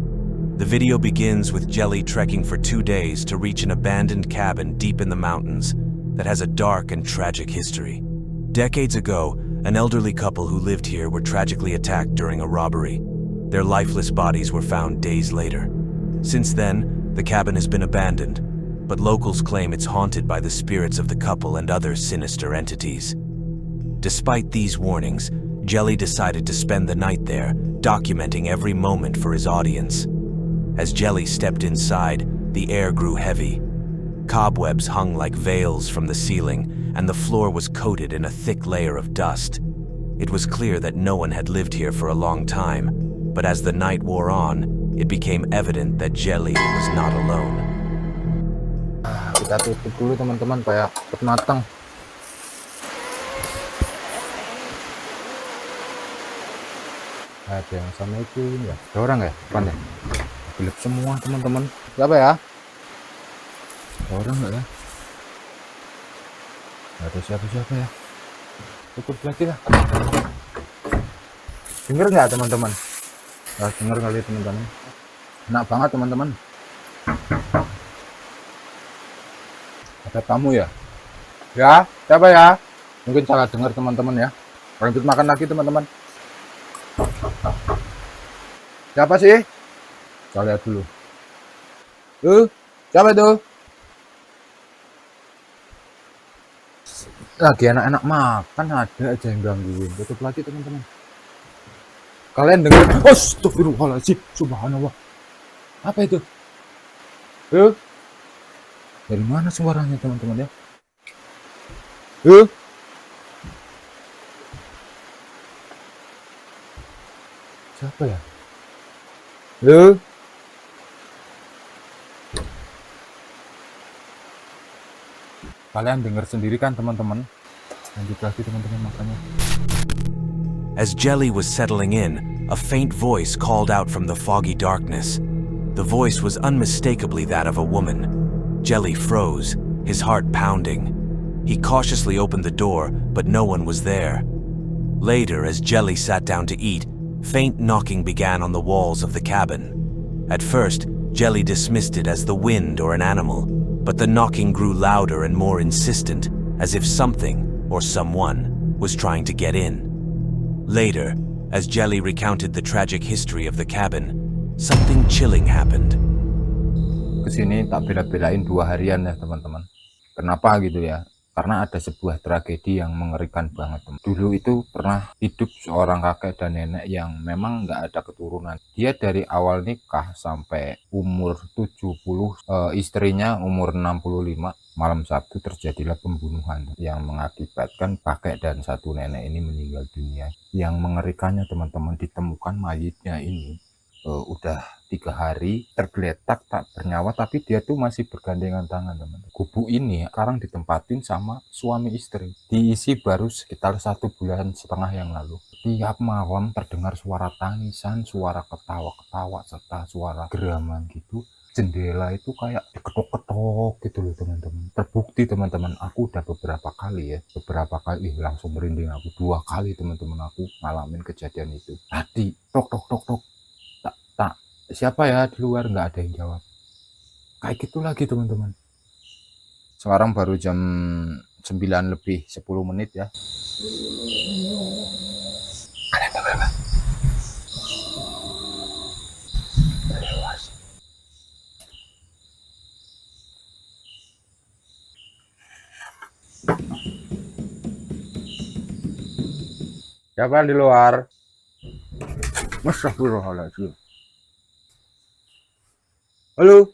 The video begins with Jelly trekking for 2 days to reach an abandoned cabin deep in the mountains that has a dark and tragic history. Decades ago, an elderly couple who lived here were tragically attacked during a robbery. Their lifeless bodies were found days later. Since then, the cabin has been abandoned, but locals claim it's haunted by the spirits of the couple and other sinister entities. Despite these warnings, Jelly decided to spend the night there, documenting every moment for his audience. As Jelly stepped inside, the air grew heavy. Cobwebs hung like veils from the ceiling, and the floor was coated in a thick layer of dust. It was clear that no one had lived here for a long time, but as the night wore on, it became evident that Jelly was not alone. Kita tutup dulu teman-teman supaya cepet matang. Ada yang Assalamualaikum ya. Ada orang ya? Depan ya? Gelap semua teman-teman. Siapa ya? Ada orang nggak ya? Nggak ada siapa-siapa ya. Tutup lagi lah. Dengar nggak teman-teman? Nah, dengar kali teman-teman. Enak banget teman-teman. Ada tamu ya? Ya, siapa ya? Mungkin salah dengar teman-teman ya. Lanjut makan lagi teman-teman. Siapa sih? Kita lihat dulu. Siapa itu? Lagi enak-enak makan ada aja yang gangguin. Tutup lagi teman-teman. Kalian dengar? Astagfirullahaladzim, subhanallah. Apa itu? Dari mana suaranya teman-teman ya? Siapa ya? Kalian dengar sendiri kan teman-teman? Lanjut lagi teman-teman makannya. As Jelly was settling in, a faint voice called out from the foggy darkness. The voice was unmistakably that of a woman. Jelly froze, his heart pounding. He cautiously opened the door, but no one was there. Later, as Jelly sat down to eat, faint knocking began on the walls of the cabin. At first, Jelly dismissed it as the wind or an animal, but the knocking grew louder and more insistent, as if something, or someone, was trying to get in. Later, as Jelly recounted the tragic history of the cabin, something chilling happened. Kesini tak bela-belain 2 harian ya teman-teman. Kenapa gitu ya? Karena ada sebuah tragedi yang mengerikan banget. Dulu itu pernah hidup seorang kakek dan nenek yang memang nggak ada keturunan. Dia dari awal nikah sampai umur 70, istrinya umur 65. Malam Sabtu terjadilah pembunuhan yang mengakibatkan kakek dan 1 nenek ini meninggal dunia. Yang mengerikannya teman-teman, ditemukan mayitnya ini udah 3 hari tergeletak tak bernyawa, tapi dia tuh masih bergandengan tangan teman. Gubuk ini sekarang ditempatin sama suami istri, diisi baru sekitar 1,5 bulan yang lalu. Tiap malam terdengar suara tangisan, suara ketawa-ketawa, serta suara geraman gitu. Jendela itu kayak diketok-ketok gitu loh teman-teman. Terbukti teman-teman, aku udah beberapa kali langsung merinding aku. 2 kali teman-teman aku ngalamin kejadian itu. Tadi tok tok tok tok, tak siapa ya di luar, nggak ada yang jawab. Kayak gitu lagi teman-teman. Sekarang baru jam 9 lebih 10 menit ya. Kalian dengar nggak? Siapa di luar? Astagfirullahaladzim. Halo?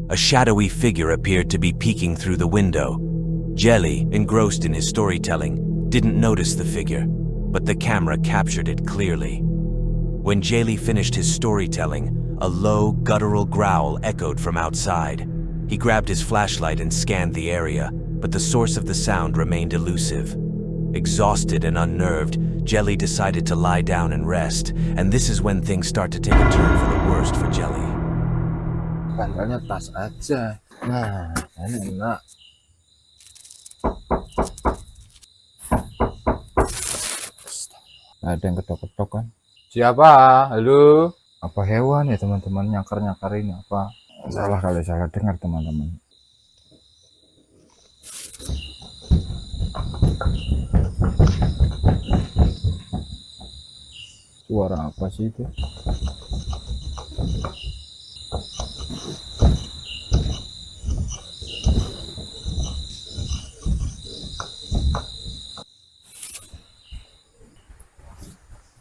A shadowy figure appeared to be peeking through the window. Jelly, engrossed in his storytelling, didn't notice the figure, but the camera captured it clearly. When Jelly finished his storytelling, a low, guttural growl echoed from outside. He grabbed his flashlight and scanned the area, but the source of the sound remained elusive. Exhausted and unnerved, Jelly decided to lie down and rest, and this is when things start to take a turn for the worst for Jelly. Bantalnya tas aja. Nah, ini enak. Ada yang ketok-ketok kan? Siapa? Halo? Apa hewan ya teman-teman, nyakar-nyakar ini apa? Salah kali, salah dengar teman-teman. Suara apa sih itu?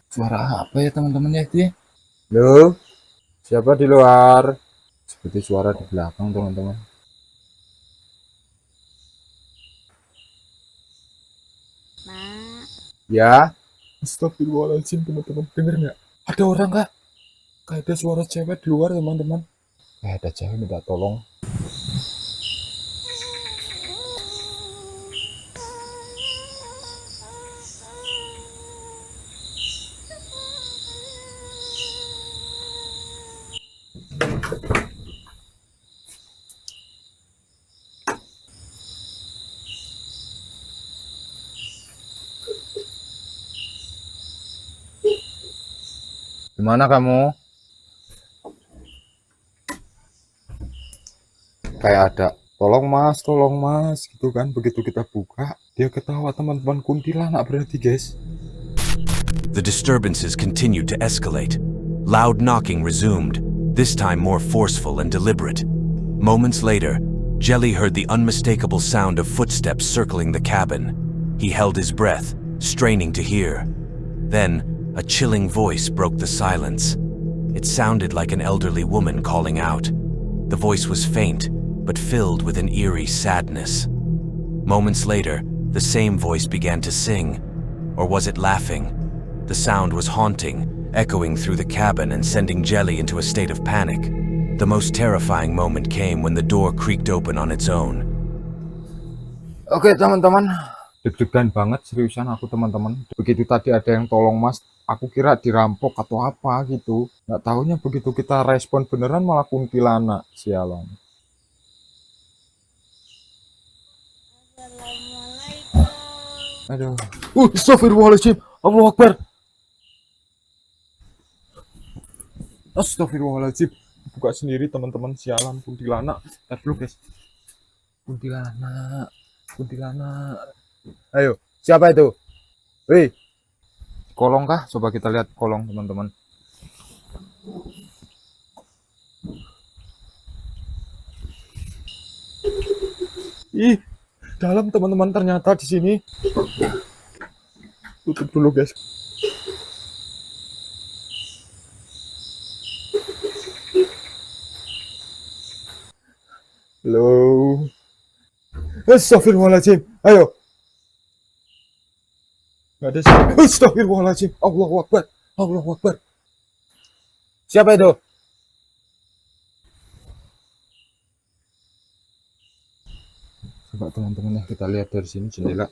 Suara apa ya teman-teman ya itu ya? Halo? Siapa di luar? Seperti suara di belakang teman-teman. Mak. Ya? Astagfirullahaladzim teman-teman, denger nggak? Ada orang nggak? Kayak ada suara cewek di luar teman-teman. Kayak ada cewek minta tolong. Gimana kamu? Kayak ada tolong mas gitu kan. Begitu kita buka, dia ketawa teman-teman. Kuntilanak berarti guys. The disturbances continued to escalate. Loud knocking resumed, this time more forceful and deliberate. Moments later, Jelly heard the unmistakable sound of footsteps circling the cabin. He held his breath, straining to hear. Then, a chilling voice broke the silence. It sounded like an elderly woman calling out. The voice was faint, but filled with an eerie sadness. Moments later, the same voice began to sing. Or was it laughing? The sound was haunting, echoing through the cabin and sending Jelly into a state of panic. The most terrifying moment came when the door creaked open on its own. Oke teman-teman, deg-degan banget seriusan aku teman-teman. Begitu tadi ada yang tolong mas, aku kira dirampok atau apa gitu. Nggak taunya begitu kita respon beneran malah kuntilanak, sialan. Aduh. Astagfirullahaladzim. Allahu Akbar. Astagfirullahaladzim. Buka sendiri teman-teman, sialan kuntilanak. Lihat dulu guys. Kuntilanak. Ayo, siapa itu? Wih. Kolong kah? Coba kita lihat kolong teman-teman. Ih, dalam teman-teman ternyata di sini. Tutup dulu guys. Halo. Astagfirullahaladzim. Ayo. Nggak ada siapa. Astagfirullahaladzim. Allahu Akbar. Allahu Akbar. Siapa itu? Coba teman-teman ya kita lihat dari sini jendela.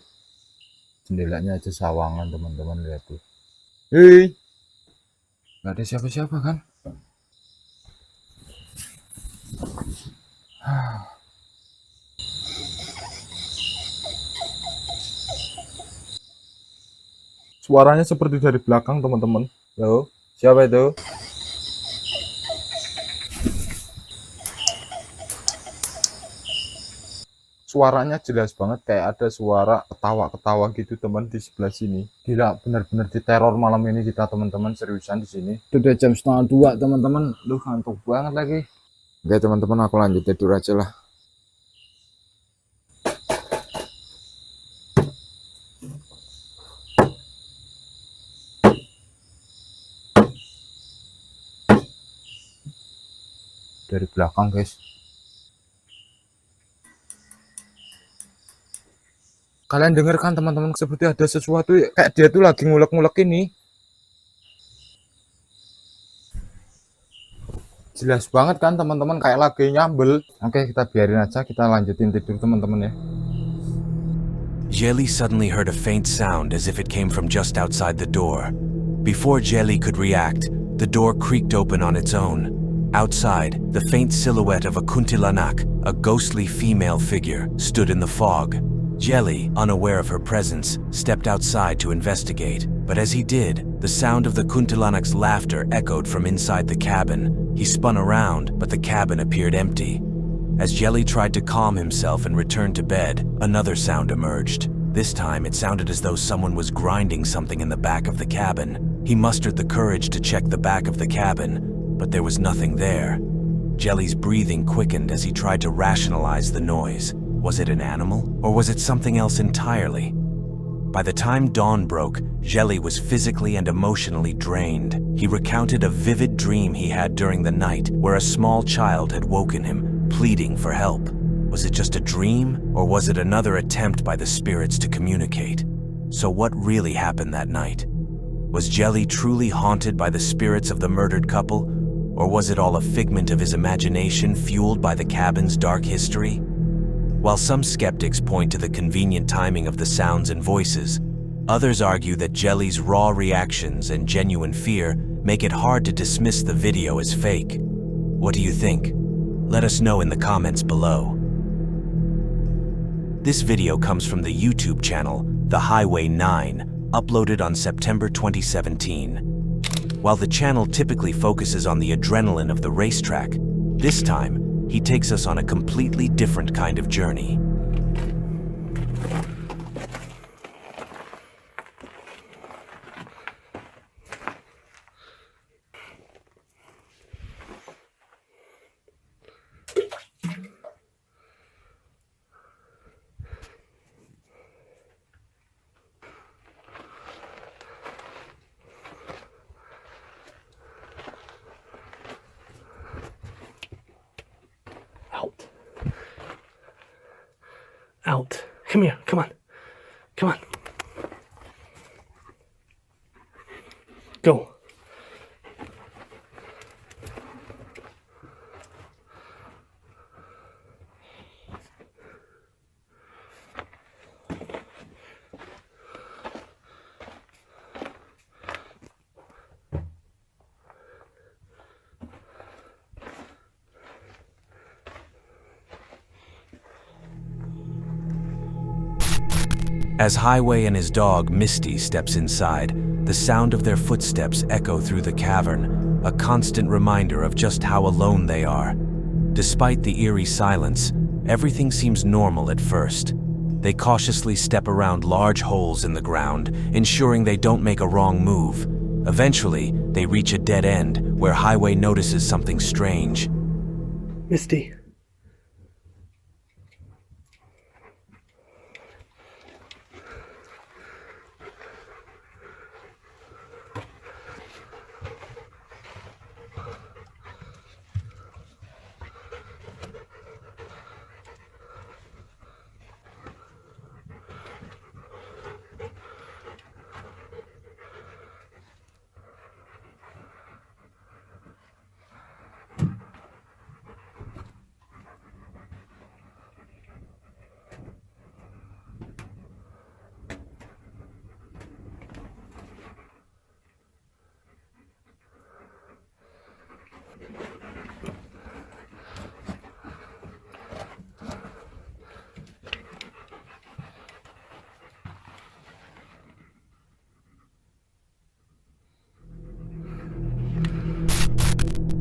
Jendelanya aja sawangan teman-teman, lihat tuh. Hei. Nggak ada siapa-siapa kan? Suaranya seperti dari belakang teman-teman. Halo, siapa itu? Suaranya jelas banget kayak ada suara ketawa-ketawa gitu teman di sebelah sini. Gila, benar-benar diteror malam ini kita teman-teman, seriusan di sini. Udah jam 1:30 teman-teman. Lu ngantuk banget lagi. Oke teman-teman, aku lanjut tidur aja lah. Dari belakang guys. Kalian denger kan teman-teman, seperti ada sesuatu kayak dia tuh lagi ngulek-ngulek ini. Jelas banget kan teman-teman, kayak lagi nyambel. Oke, kita biarin aja, kita lanjutin tidur teman-teman ya. Jelly suddenly heard a faint sound as if it came from just outside the door. Before Jelly could react, the door creaked open on its own. Outside, the faint silhouette of a kuntilanak, a ghostly female figure, stood in the fog. Jelly, unaware of her presence, stepped outside to investigate, but as he did, the sound of the kuntilanak's laughter echoed from inside the cabin. He spun around, but the cabin appeared empty. As Jelly tried to calm himself and return to bed, another sound emerged. This time, it sounded as though someone was grinding something in the back of the cabin. He mustered the courage to check the back of the cabin, but there was nothing there. Jelly's breathing quickened as he tried to rationalize the noise. Was it an animal, or was it something else entirely? By the time dawn broke, Jelly was physically and emotionally drained. He recounted a vivid dream he had during the night where a small child had woken him, pleading for help. Was it just a dream, or was it another attempt by the spirits to communicate? So what really happened that night? Was Jelly truly haunted by the spirits of the murdered couple, or was it all a figment of his imagination fueled by the cabin's dark history? While some skeptics point to the convenient timing of the sounds and voices, others argue that Jelly's raw reactions and genuine fear make it hard to dismiss the video as fake. What do you think? Let us know in the comments below. This video comes from the YouTube channel, The Highway 9, uploaded on September 2017. While the channel typically focuses on the adrenaline of the racetrack, this time, he takes us on a completely different kind of journey. Out. Come here. Come on. Come on. Go. As Highway and his dog, Misty, steps inside, the sound of their footsteps echo through the cavern, a constant reminder of just how alone they are. Despite the eerie silence, everything seems normal at first. They cautiously step around large holes in the ground, ensuring they don't make a wrong move. Eventually, they reach a dead end, where Highway notices something strange. Misty.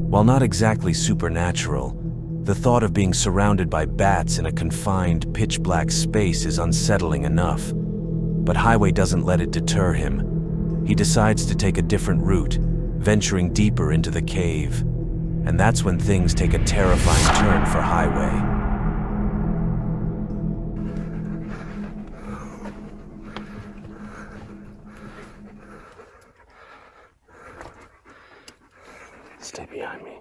While not exactly supernatural, the thought of being surrounded by bats in a confined, pitch-black space is unsettling enough. But Highway doesn't let it deter him. He decides to take a different route, venturing deeper into the cave. And that's when things take a terrifying turn for Highway. Stay behind me.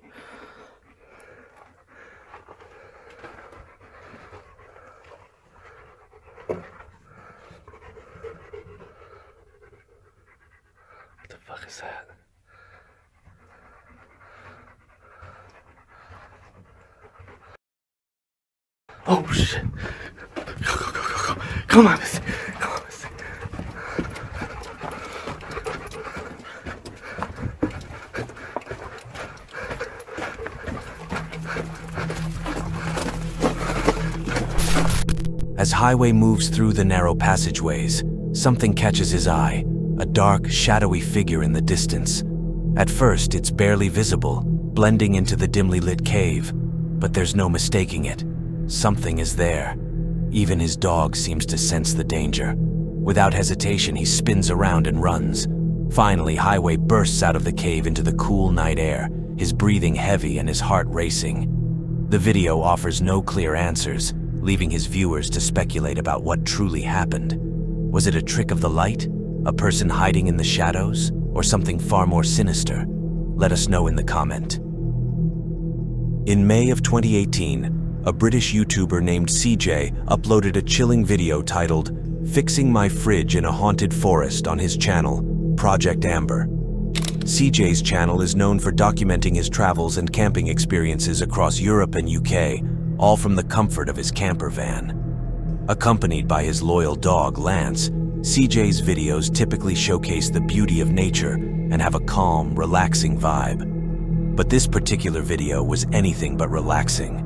What the fuck is that? Oh shit. Go. Come on, Misty. Come on, Misty. As Highway moves through the narrow passageways, something catches his eye, a dark, shadowy figure in the distance. At first, it's barely visible, blending into the dimly lit cave, but there's no mistaking it. Something is there. Even his dog seems to sense the danger. Without hesitation, he spins around and runs. Finally, Highway bursts out of the cave into the cool night air, his breathing heavy and his heart racing. The video offers no clear answers, leaving his viewers to speculate about what truly happened. Was it a trick of the light? A person hiding in the shadows? Or something far more sinister? Let us know in the comment. In May of 2018, a British YouTuber named CJ uploaded a chilling video titled "Fixing My Fridge in a Haunted Forest" on his channel, Project Amber. CJ's channel is known for documenting his travels and camping experiences across Europe and UK, all from the comfort of his camper van. Accompanied by his loyal dog, Lance, CJ's videos typically showcase the beauty of nature and have a calm, relaxing vibe. But this particular video was anything but relaxing.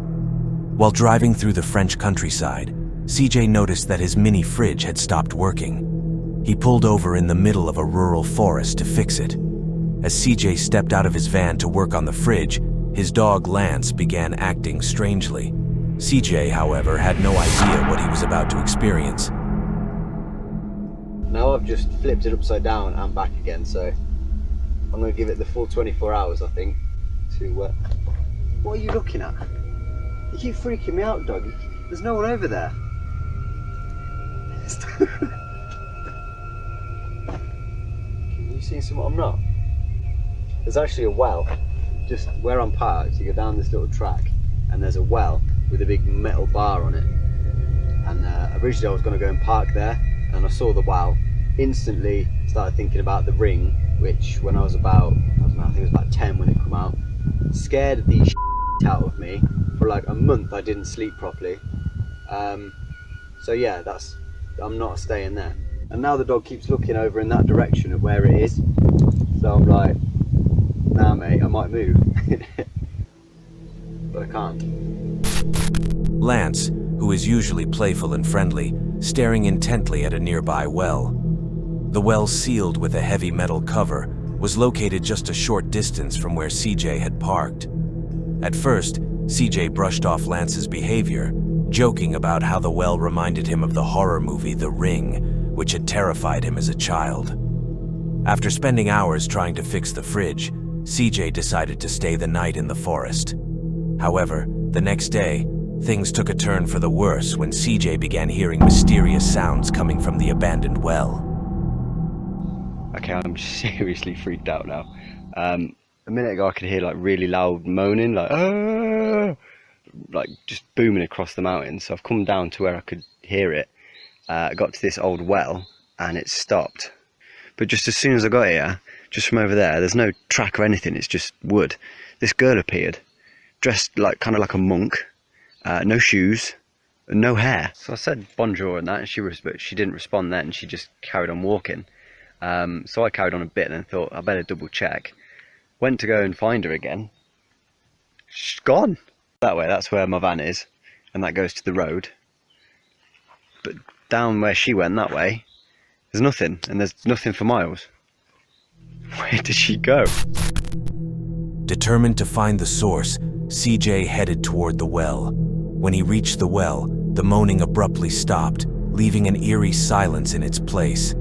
While driving through the French countryside, CJ noticed that his mini fridge had stopped working. He pulled over in the middle of a rural forest to fix it. As CJ stepped out of his van to work on the fridge, his dog Lance began acting strangely. CJ, however, had no idea what he was about to experience. Now I've just flipped it upside down and back again, so I'm going to give it the full 24 hours, I think, to... What are you looking at? You keep freaking me out, dog. There's no one over there. Can you see something I'm not? There's actually a well just where I'm parked. You go down this little track and there's a well with a big metal bar on it. And originally I was going to go and park there, and I saw the well, instantly started thinking about the ring, which when I was about, I don't know, I think it was about 10 when it came out, scared the shit out of me. For like a month I didn't sleep properly. So yeah, I'm not staying there. And now the dog keeps looking over in that direction of where it is. So I'm like, nah mate, I might move. But I can't. Lance, who is usually playful and friendly, staring intently at a nearby well. The well, sealed with a heavy metal cover, was located just a short distance from where CJ had parked. At first, CJ brushed off Lance's behavior, joking about how the well reminded him of the horror movie The Ring, which had terrified him as a child. After spending hours trying to fix the fridge, CJ decided to stay the night in the forest. However, the next day, things took a turn for the worse when CJ began hearing mysterious sounds coming from the abandoned well. Okay, I'm seriously freaked out now. A minute ago I could hear like really loud moaning, like "Ah!" like just booming across the mountain. So I've come down to where I could hear it. I got to this old well and it stopped. But just as soon as I got here, just from over there's no track or anything, it's just wood. This girl appeared, dressed like kind of like a monk, no shoes, and no hair. So I said bonjour and that, and but she didn't respond then, she just carried on walking. So I carried on a bit and then thought I better double check. Went to go and find her again. She's gone. That way, that's where my van is, and that goes to the road. But down where she went that way, there's nothing, and there's nothing for miles. Where did she go? Determined to find the source, CJ headed toward the well. When he reached the well, the moaning abruptly stopped, leaving an eerie silence in its place.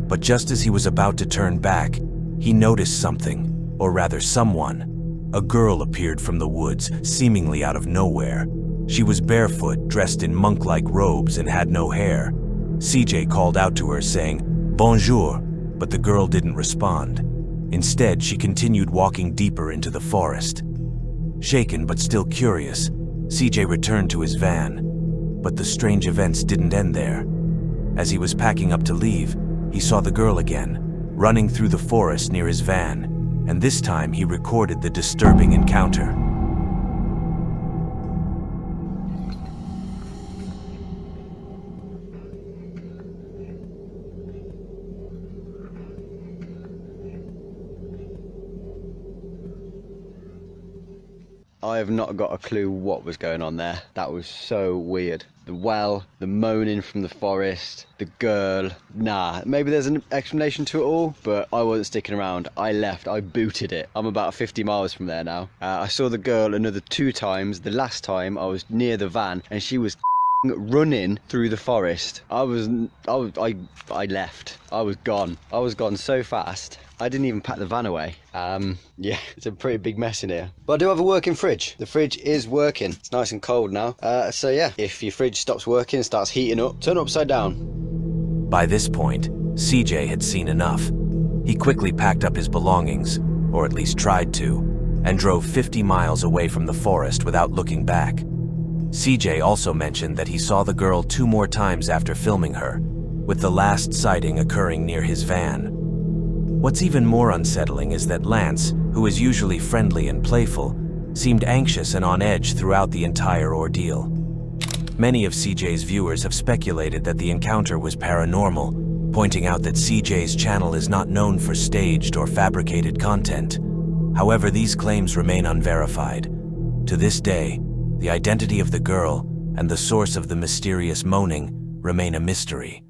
But just as he was about to turn back, he noticed something, or rather someone. A girl appeared from the woods, seemingly out of nowhere. She was barefoot, dressed in monk-like robes, and had no hair. CJ called out to her, saying, "Bonjour," but the girl didn't respond. Instead, she continued walking deeper into the forest. Shaken but still curious, CJ returned to his van. But the strange events didn't end there. As he was packing up to leave, he saw the girl again, running through the forest near his van, and this time he recorded the disturbing encounter. I have not got a clue what was going on there. That was so weird. The well, the moaning from the forest, the girl. Nah, maybe there's an explanation to it all, but I wasn't sticking around. I left, I booted it. I'm about 50 miles from there now. I saw the girl another 2 times. The last time I was near the van and she was running through the forest. I left. I was gone. I was gone so fast. I didn't even pack the van away. Yeah, it's a pretty big mess in here. But I do have a working fridge. The fridge is working. It's nice and cold now. So yeah, if your fridge stops working, starts heating up, turn it upside down. By this point, CJ had seen enough. He quickly packed up his belongings, or at least tried to, and drove 50 miles away from the forest without looking back. CJ also mentioned that he saw the girl 2 more times after filming her, with the last sighting occurring near his van. What's even more unsettling is that Lance, who is usually friendly and playful, seemed anxious and on edge throughout the entire ordeal. Many of CJ's viewers have speculated that the encounter was paranormal, pointing out that CJ's channel is not known for staged or fabricated content. However, these claims remain unverified. To this day, the identity of the girl and the source of the mysterious moaning remain a mystery.